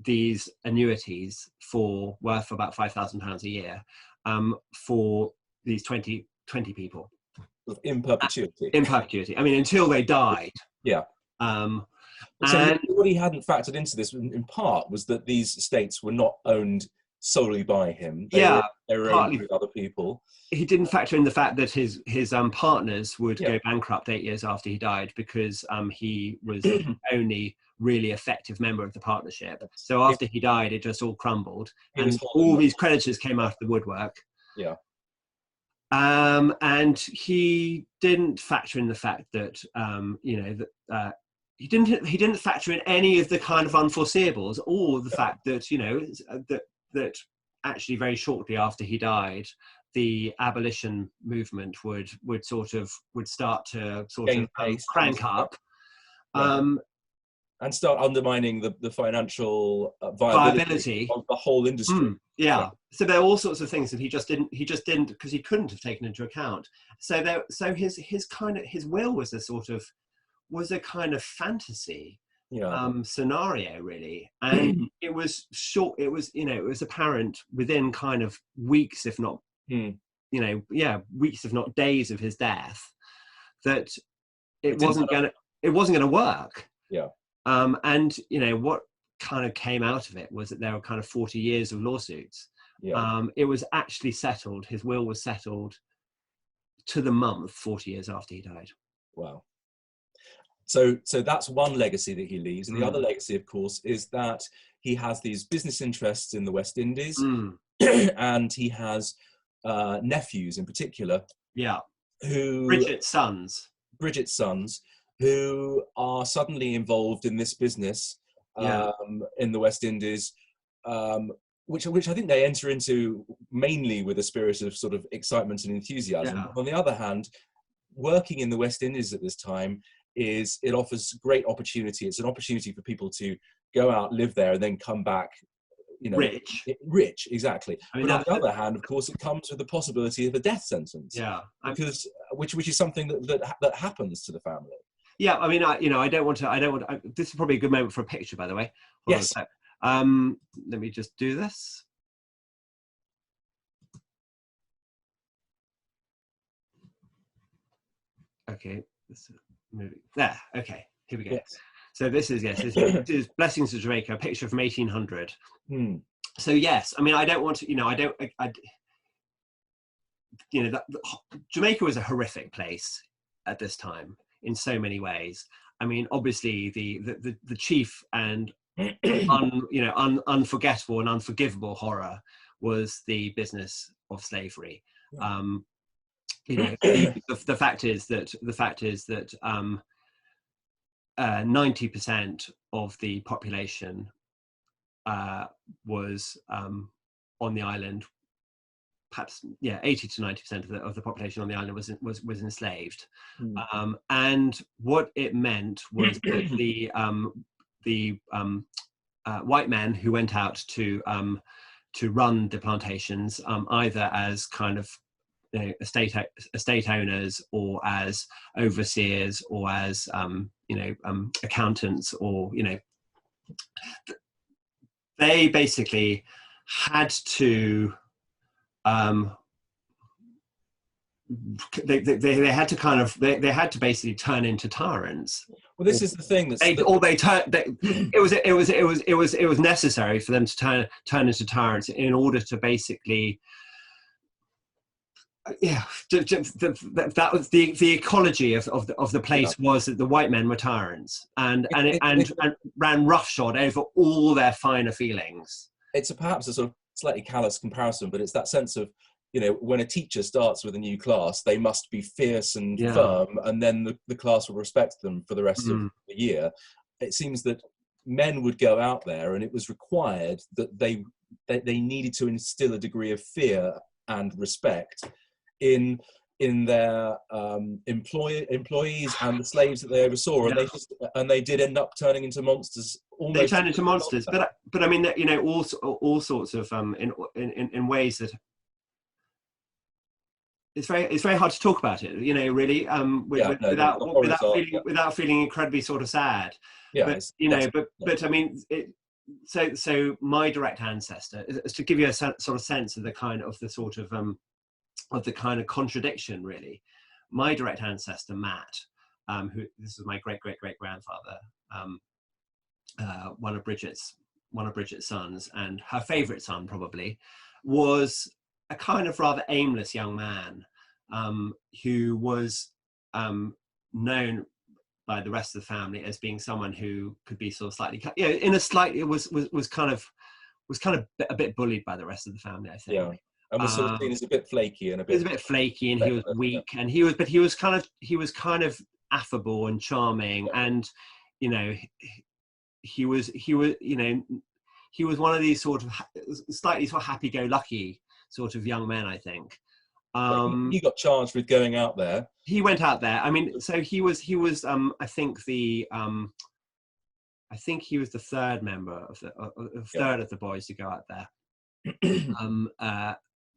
these annuities worth about £5,000 a year for these 20 people. In perpetuity. In perpetuity. I mean, until they died. Yeah. So what he hadn't factored into this, in part, was that these estates were not owned solely by him. They were owned with other people. He didn't factor in the fact that his partners would go bankrupt 8 years after he died, because he was the only really effective member of the partnership. So after he died, it just all crumbled, and all these creditors came out of the woodwork. Yeah. And he didn't factor in the fact that he didn't factor in any of the kind of unforeseeables, or the fact that, you know, that that actually very shortly after he died, the abolition movement would start to crank up. And start undermining the financial viability of the whole industry. So there are all sorts of things that he just didn't because he couldn't have taken into account. So his will was a kind of fantasy scenario, really, and it was short. It was apparent within kind of weeks, if not weeks, if not days of his death, that it wasn't going to work. And what kind of came out of it was that there were kind of 40 years of lawsuits. It was actually settled. His will was settled to the month 40 years after he died. Wow. So that's one legacy that he leaves. And the other legacy, of course, is that he has these business interests in the West Indies, and he has nephews in particular. Bridget's sons, who are suddenly involved in this business in the West Indies, which I think they enter into mainly with a spirit of sort of excitement and enthusiasm. On the other hand, working in the West Indies at this time it offers great opportunity. It's an opportunity for people to go out, live there, and then come back, rich, exactly. But on the other hand, of course, it comes with the possibility of a death sentence. Because which is something that happens to the family. I don't want to. This is probably a good moment for a picture, by the way. Yes. Let me just do this. Okay, this is moving there. Okay, here we go. Yes. So this is Blessings of Jamaica, a picture from 1800. So yes, I don't want to. Jamaica was a horrific place at this time in so many ways. Obviously the chief and unforgettable and unforgivable horror was the business of slavery. The fact is that 90% of the population was on the island. Perhaps 80 to 90% of the population on the island was enslaved, and what it meant was that the white men who went out to run the plantations, either as kind of estate owners or as overseers or as accountants, or they basically had to they had to basically turn into tyrants. Well, this is the thing it was necessary for them to turn into tyrants in order to basically that was the ecology of the place, was that the white men were tyrants and ran roughshod over all their finer feelings. It's perhaps a sort of slightly callous comparison, but it's that sense of, when a teacher starts with a new class, they must be fierce and firm, and then the class will respect them for the rest of the year. It seems that men would go out there, and it was required that they needed to instill a degree of fear and respect in their employees and the slaves that they oversaw, and they did end up turning into monsters. They turned into monsters, but all sorts of in ways that it's very hard to talk about it, really, without feeling incredibly sort of sad. So my direct ancestor is to give you a sort of sense of the kind of contradiction, really. My direct ancestor, Matt, who this is my great grandfather, one of Bridget's sons, and her favourite son probably, was a kind of rather aimless young man, who was known by the rest of the family as being someone who could be sort of slightly, was kind of a bit bullied by the rest of the family, I think. Yeah. And was sort of seen as a bit flaky and he was weak, and he was kind of affable and charming, and he was he was one of these sort of slightly sort of happy-go-lucky sort of young men, I think. He got charged with going out there. He went out there. I mean, so he was I think he was the third member of the third of the boys to go out there.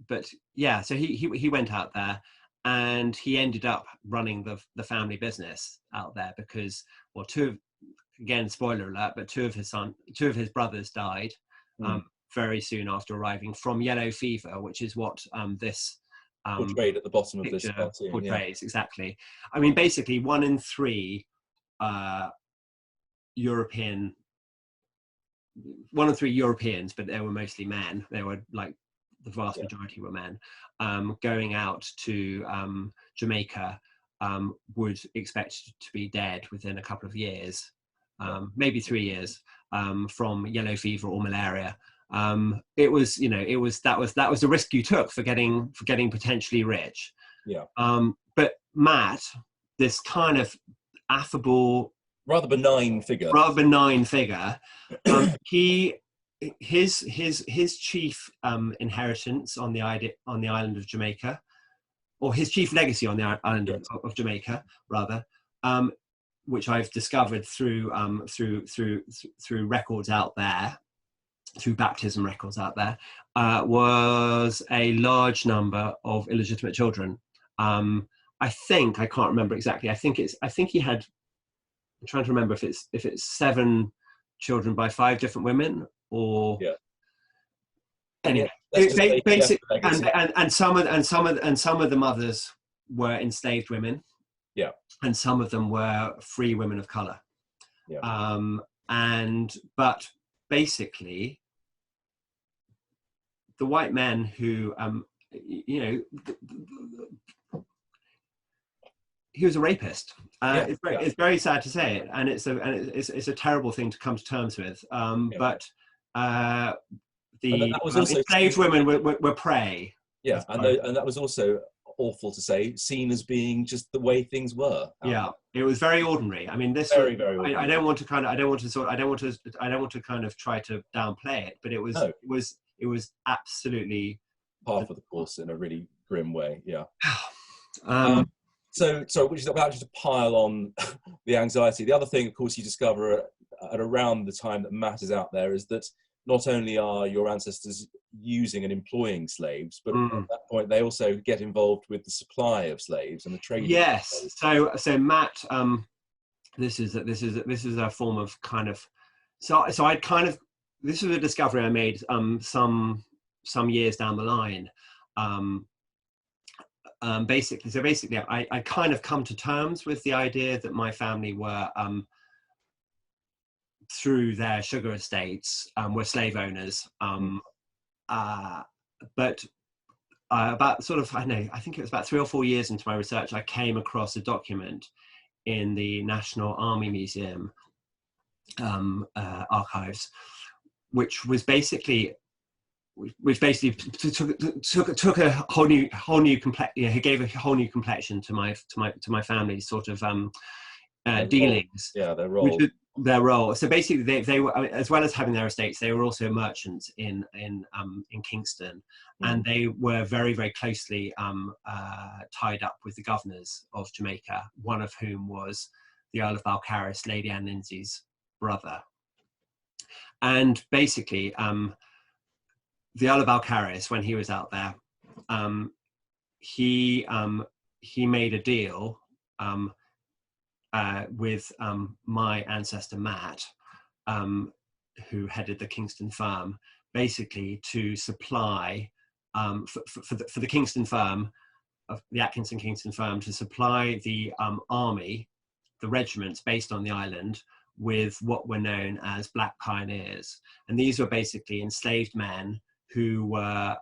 But yeah, so he went out there, and he ended up running the family business out there because, well, again, spoiler alert, but two of his brothers died very soon after arriving from yellow fever, which is what this portrayed at the bottom of this cartoon portrays. Exactly. I mean, basically 1 in 3 Europeans, but they were mostly men. They were like the vast majority were men, going out to Jamaica would expect to be dead within a couple of years, maybe 3 years, from yellow fever or malaria. It was that was the risk you took for getting potentially rich. But Matt, this kind of affable, rather benign figure, his chief inheritance on the island of Jamaica, or his chief legacy on the island of Jamaica, rather, which I've discovered through records out there, through baptism records out there, was a large number of illegitimate children. I can't remember exactly. I think he had. I'm trying to remember if it's 7 children by 5 different women, or anyway, basic. And some of the mothers were enslaved women. Yeah. And some of them were free women of color. Yeah. But basically, the white men who, he was a rapist. It's very sad to say it, and it's a terrible thing to come to terms with. But the enslaved women were prey. Yeah, and that was also awful to say, seen as being just the way things were. It was very ordinary. I mean, this very ordinary. I don't want to kind of try to downplay it, but it was absolutely par for the course in a really grim way. Yeah. So which is about to pile on the anxiety. The other thing, of course, you discover at around the time that Matt is out there is that not only are your ancestors using and employing slaves, but at that point they also get involved with the supply of slaves and the trading. Yes. So Matt, this is a form of kind of. So I kind of, this was a discovery I made some years down the line. Basically, I kind of come to terms with the idea that my family were, through their sugar estates, were slave owners. But about sort of, I think it was about 3 or 4 years into my research, I came across a document in the National Army Museum archives, which basically took a whole new complexion. Gave a whole new complexion to my family's sort of dealings. Their role. So basically, they were, as well as having their estates, they were also merchants in Kingston, and they were very, very closely tied up with the governors of Jamaica, one of whom was the Earl of Balcarres, Lady Anne Lindsay's brother. And basically, the Earl of Balcarres, when he was out there, he made a deal with my ancestor Matt, who headed the Kingston firm, basically to supply for the Kingston firm, of the Atkinson Kingston firm, to supply the army, the regiments based on the island, with what were known as black pioneers. And these were basically enslaved men who were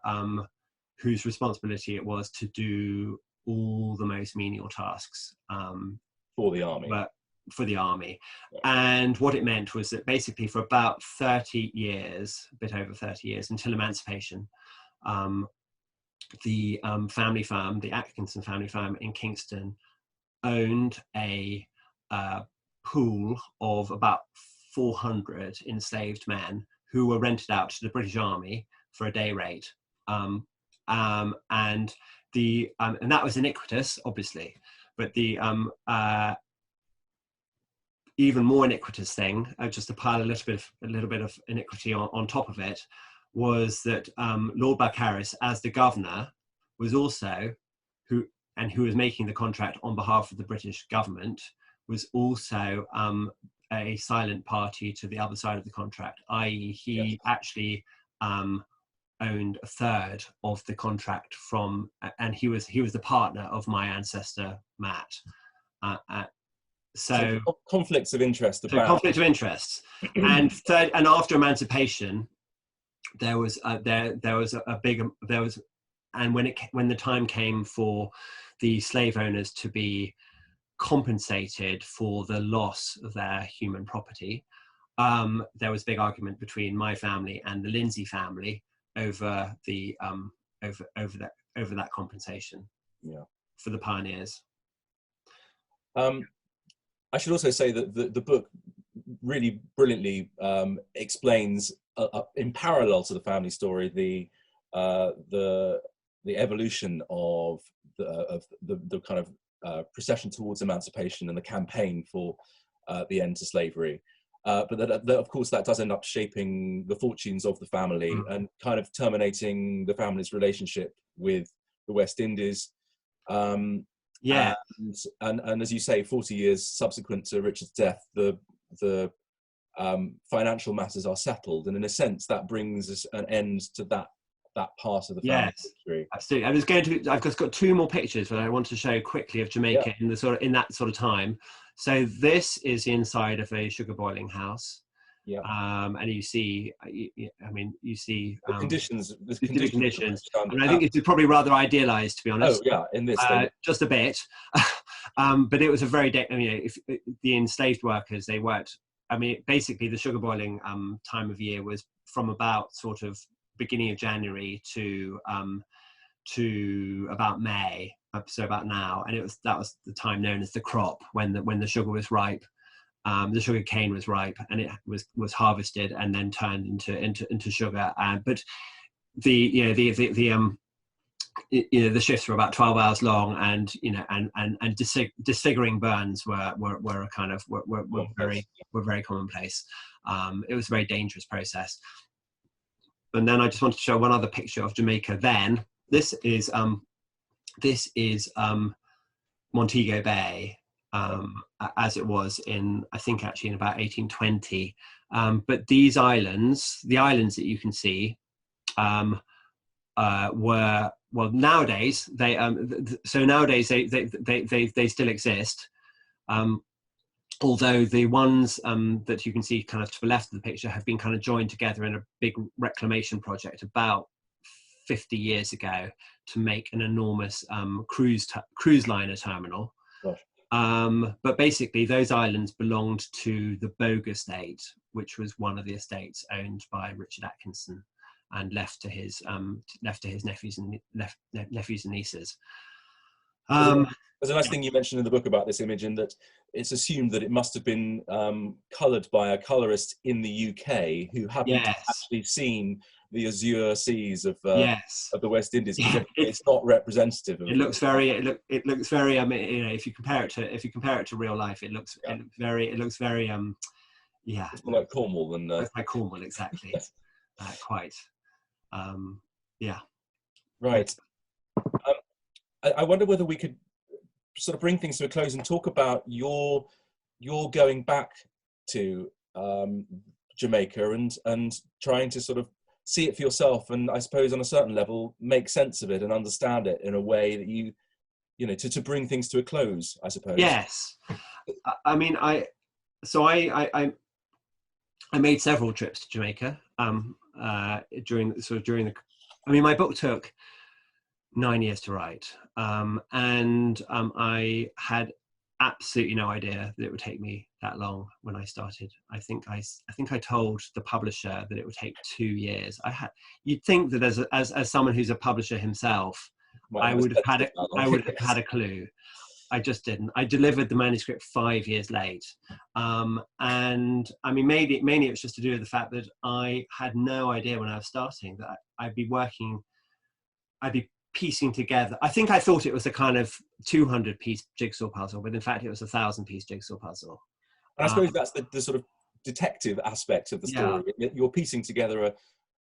whose responsibility it was to do all the most menial tasks for the army. Yeah. And what it meant was that basically for about 30 years, a bit over 30 years, until emancipation, the family farm, the Atkinson family farm in Kingston, owned a pool of about 400 enslaved men who were rented out to the British Army for a day rate. And that was iniquitous, obviously, but the even more iniquitous thing, just to pile a little bit of iniquity on top of it, was that Lord Buckharris, as the governor, was also who was making the contract on behalf of the British government, was also a silent party to the other side of the contract, i.e. he actually owned a third of the contract and he was the partner of my ancestor Matt. So conflicts of interest. So conflict of interests, and after emancipation, there was and when the time came for the slave owners to be compensated for the loss of their human property, there was a big argument between my family and the Lindsay family over that compensation for the pioneers. I should also say that the book really brilliantly explains, in parallel to the family story, the evolution of the kind of procession towards emancipation and the campaign for the end to slavery. But that, of course, that does end up shaping the fortunes of the family and kind of terminating the family's relationship with the West Indies. And as you say, 40 years subsequent to Richard's death, the financial matters are settled, and in a sense that brings us an end to that part of the family history. Absolutely. I've just got two more pictures that I want to show quickly of Jamaica in that sort of time. So this is the inside of a sugar boiling house. And you see, you see the conditions. And I think it's probably rather idealised, to be honest. Oh yeah, in this just a bit. But it was a very, if the enslaved workers, they worked. I mean, basically, the sugar boiling time of year was from about sort of beginning of January to about May, so about now, and that was the time known as the crop, when the sugar was ripe. The sugar cane was ripe, and it was harvested and then turned into sugar. But the shifts were about 12 hours long, and disfiguring burns were very commonplace. It was a very dangerous process. And then I just want to show one other picture of Jamaica. Then this is Montego Bay. As it was I think actually in about 1820. But these islands, the islands that you can see, were, well, nowadays they still exist. Although the ones that you can see kind of to the left of the picture have been kind of joined together in a big reclamation project about 50 years ago to make an enormous cruise liner terminal. But basically, those islands belonged to the Bogue estate, which was one of the estates owned by Richard Atkinson, and left to his nephews and nieces. There's a nice thing you mentioned in the book about this image, in that it's assumed that it must have been coloured by a colourist in the UK who hadn't actually seen the azure seas of the West Indies. It's not representative. It looks very. It looks very. I mean, if you compare it to real life, it looks very. It's more like Cornwall than. It's like Cornwall, exactly. Quite. Right. I wonder whether we could sort of bring things to a close and talk about your going back to Jamaica and trying to sort of see it for yourself, and I suppose on a certain level make sense of it and understand it in a way that you to bring things to a close, I suppose. Yes. I mean, I made several trips to Jamaica during the. I mean, my book took 9 years to write, and I had absolutely no idea that it would take me that long when I started. I think I told the publisher that it would take 2 years. You'd think that as someone who's a publisher himself, I would have had a clue. just didn't. I delivered the manuscript 5 years late. And I mean, mainly it was just to do with the fact that I had no idea when I was starting that I'd be piecing together. I think I thought it was a kind of 200-piece jigsaw puzzle, but in fact it was a 1,000-piece jigsaw puzzle. And I suppose that's the sort of detective aspect of the story. Yeah. You're piecing together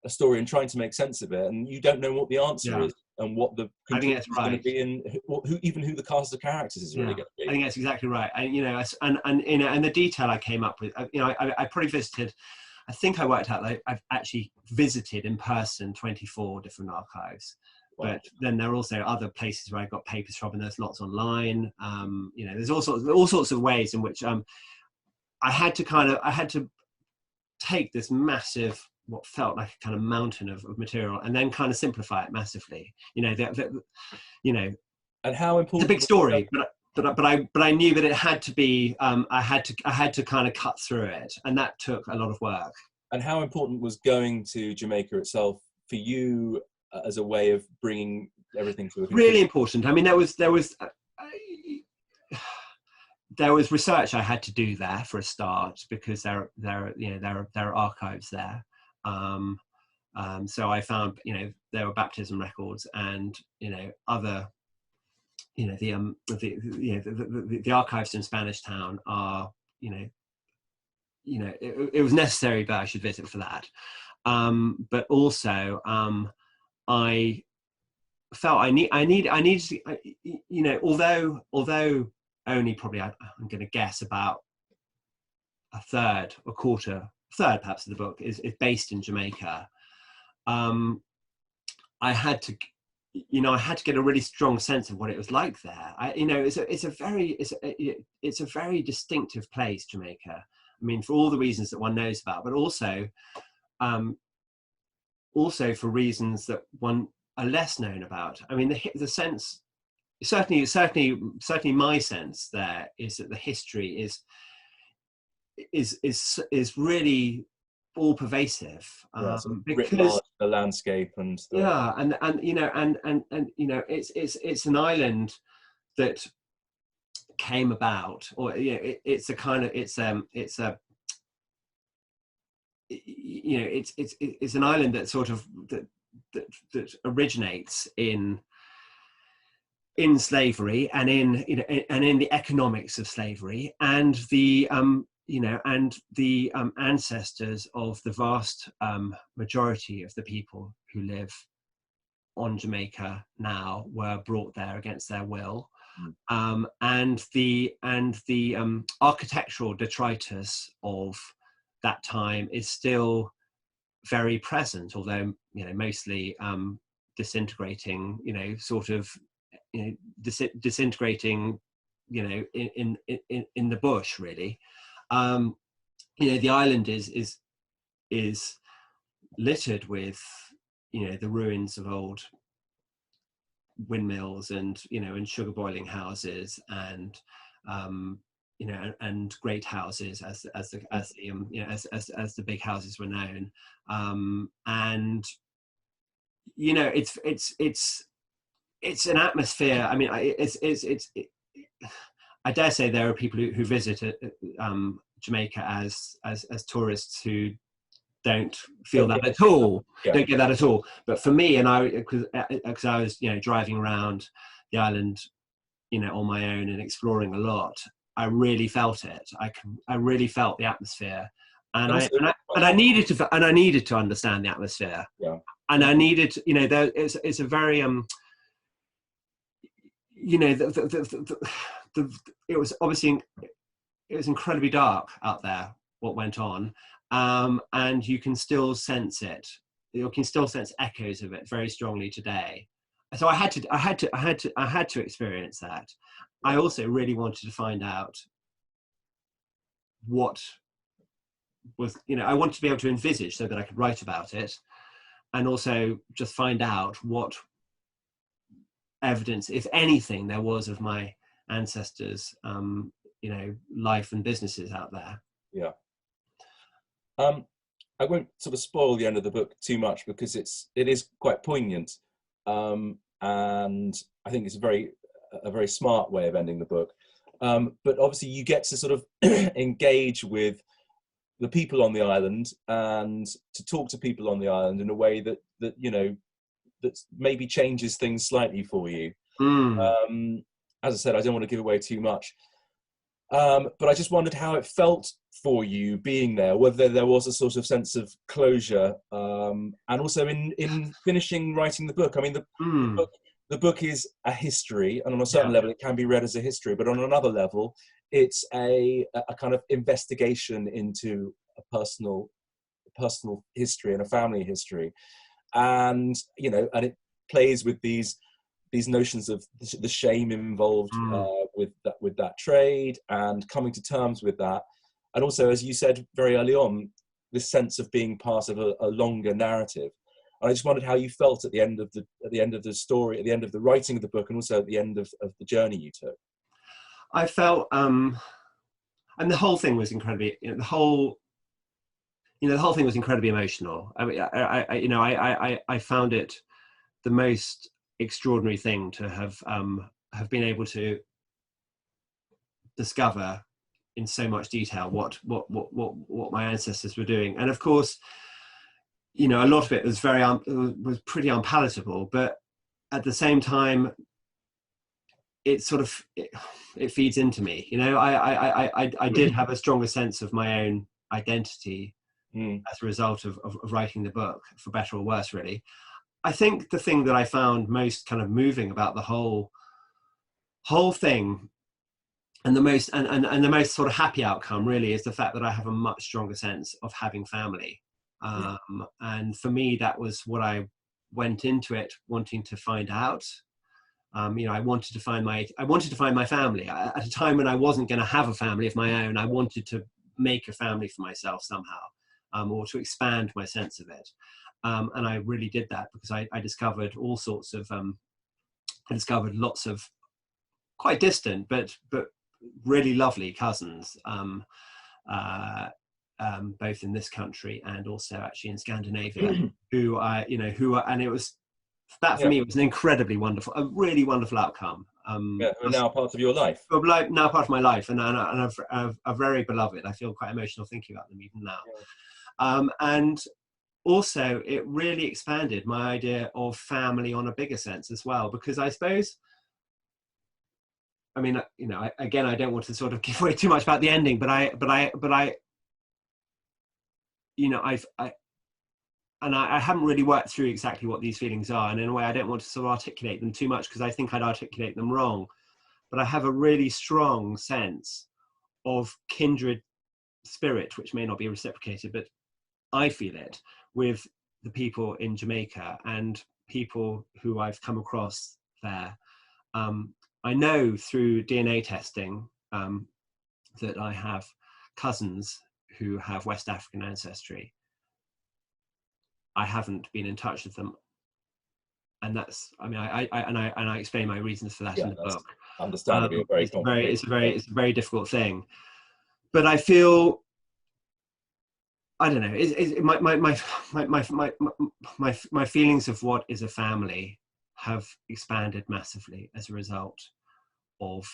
a story and trying to make sense of it, and you don't know what the answer is and what the conclusion is going to be, and who the cast of characters is really going to be. I think that's exactly right. And you know, and the detail I came up with, you know, I probably visited. I think I worked out that I've actually visited in person 24 different archives. Wow. But then there are also other places where I got papers from, and there's lots online. You know, there's all sorts of ways in which I had to take this massive, what felt like a kind of mountain of material, and then kind of simplify it massively. You know, you know, and how important it's a big story, but I knew that it had to be. I had to kind of cut through it, and that took a lot of work. And how important was going to Jamaica itself for you as a way of bringing everything to a conclusion? Really important. I mean, there was research I had to do there for a start, because there are archives there. So I found, you know, there were baptism records, and you know, other, you know, the archives in Spanish Town are, it was necessary that I should visit for that. But also, I felt I needed to, you know, although only probably I'm going to guess about a third perhaps of the book is based in Jamaica. I had to get a really strong sense of what it was like there. It's a very distinctive place, Jamaica. I mean, for all the reasons that one knows about, but also for reasons that one are less known about. I mean, the sense, certainly my sense there is that the history is really all pervasive, because the landscape and it's an island that came about, or you know, it's an island that sort of that originates in slavery, and in the economics of slavery, and the ancestors of the vast majority of the people who live on Jamaica now were brought there against their will. And the architectural detritus of that time is still very present, although, you know, mostly disintegrating, you know, sort of, you know, disintegrating, you know, in the bush, really. You know, the island is littered with, you know, the ruins of old windmills, and, you know, and sugar boiling houses, and you know, and great houses as the big houses were known. And you know, it's an atmosphere. I mean, I dare say there are people who visit Jamaica as tourists who don't feel that at all, don't get that at all. But for me, and because I was, you know, driving around the island, you know, on my own and exploring a lot, I really felt it. I really felt the atmosphere, and I needed to understand the atmosphere. Yeah. And I needed, you know, it's a very you know, it was incredibly dark out there, what went on, and you can still sense it. You can still sense echoes of it very strongly today. So I had to experience that. I also really wanted to find out what was, you know, I wanted to be able to envisage so that I could write about it, and also just find out what evidence, if anything, there was of my ancestors, you know, life and businesses out there. Yeah. I won't sort of spoil the end of the book too much, because it is quite poignant, and I think it's a very a very smart way of ending the book. But obviously you get to sort of engage with the people on the island and to talk to people on the island in a way that you know, that maybe changes things slightly for you. As I said, I don't want to give away too much, but I just wondered how it felt for you being there, whether there was a sort of sense of closure, and also in finishing writing the book. I mean, the book is a history, and on a certain level it can be read as a history, but on another level it's a kind of investigation into a personal history and a family history, and you know, and it plays with these notions of the shame involved with that trade, and coming to terms with that, and also, as you said very early on, this sense of being part of a longer narrative. And I just wondered how you felt at the end of the story, at the end of the writing of the book, and also at the end of the journey you took. I felt, and the whole thing was incredibly, the whole thing was incredibly emotional. I mean, I found it the most extraordinary thing to have been able to discover in so much detail what my ancestors were doing. And of course, you know, a lot of it was pretty unpalatable, but at the same time, it sort of it feeds into me. You know, I did have a stronger sense of my own identity as a result of writing the book, for better or worse, really. I think the thing that I found most kind of moving about the whole thing, and the most sort of happy outcome, really, is the fact that I have a much stronger sense of having family. And for me, that was what I went into it wanting to find out. You know, I wanted to find my family at a time when I wasn't going to have a family of my own. I wanted to make a family for myself somehow, or to expand my sense of it. And I really did that because I discovered all sorts of, I discovered lots of quite distant but really lovely cousins, both in this country and also actually in Scandinavia, and it was, that for me was an incredibly wonderful, a really wonderful outcome. Who are now part of your life. Now part of my life, and are very beloved. I feel quite emotional thinking about them even now. And also, it really expanded my idea of family on a bigger sense as well, because I suppose, I mean, you know, again, I don't want to sort of give away too much about the ending, but I, you know, I haven't really worked through exactly what these feelings are, and in a way I don't want to sort of articulate them too much because I think I'd articulate them wrong, but I have a really strong sense of kindred spirit, which may not be reciprocated, but I feel it with the people in Jamaica and people who I've come across there. I know through DNA testing that I have cousins who have West African ancestry. I haven't been in touch with them, and that's, I mean, I explain my reasons for that in the book. Understandably, it's a very difficult thing, but I feel, I don't know, my feelings of what is a family have expanded massively as a result of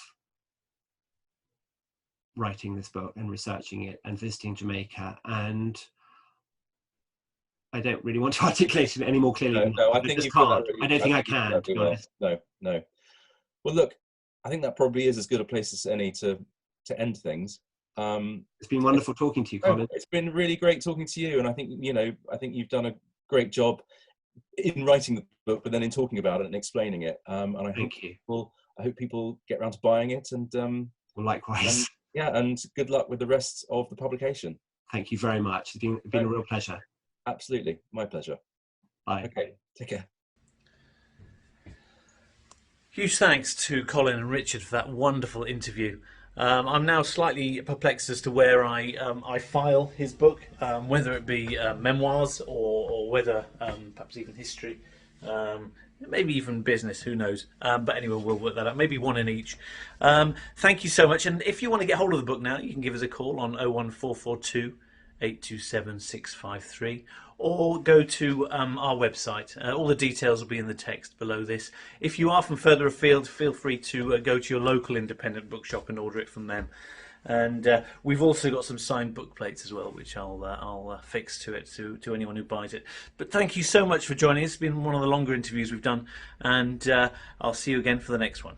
writing this book and researching it and visiting Jamaica. And I don't really want to articulate it any more clearly. No, I think you can't. Really, I don't think I can, to be honest. No. Well, look, I think that probably is as good a place as any to end things. It's been wonderful talking to you, Colin. It's been really great talking to you, and I think, you know, I think you've done a great job in writing the book, but then in talking about it and explaining it. And I hope people get around to buying it, and well, likewise. And good luck with the rest of the publication. Thank you very much. It's been a real pleasure. Absolutely, my pleasure. Bye. Okay, take care. Huge thanks to Colin and Richard for that wonderful interview. I'm now slightly perplexed as to where I file his book, whether it be memoirs or whether perhaps even history, maybe even business, who knows. But anyway, we'll work that out, maybe one in each. Thank you so much. And if you want to get hold of the book now, you can give us a call on 01442 827 653, or go to our website. All the details will be in the text below this. If you are from further afield, feel free to go to your local independent bookshop and order it from them. And we've also got some signed book plates as well, which I'll fix to it to anyone who buys it. But thank you so much for joining us. It's been one of the longer interviews we've done, and I'll see you again for the next one.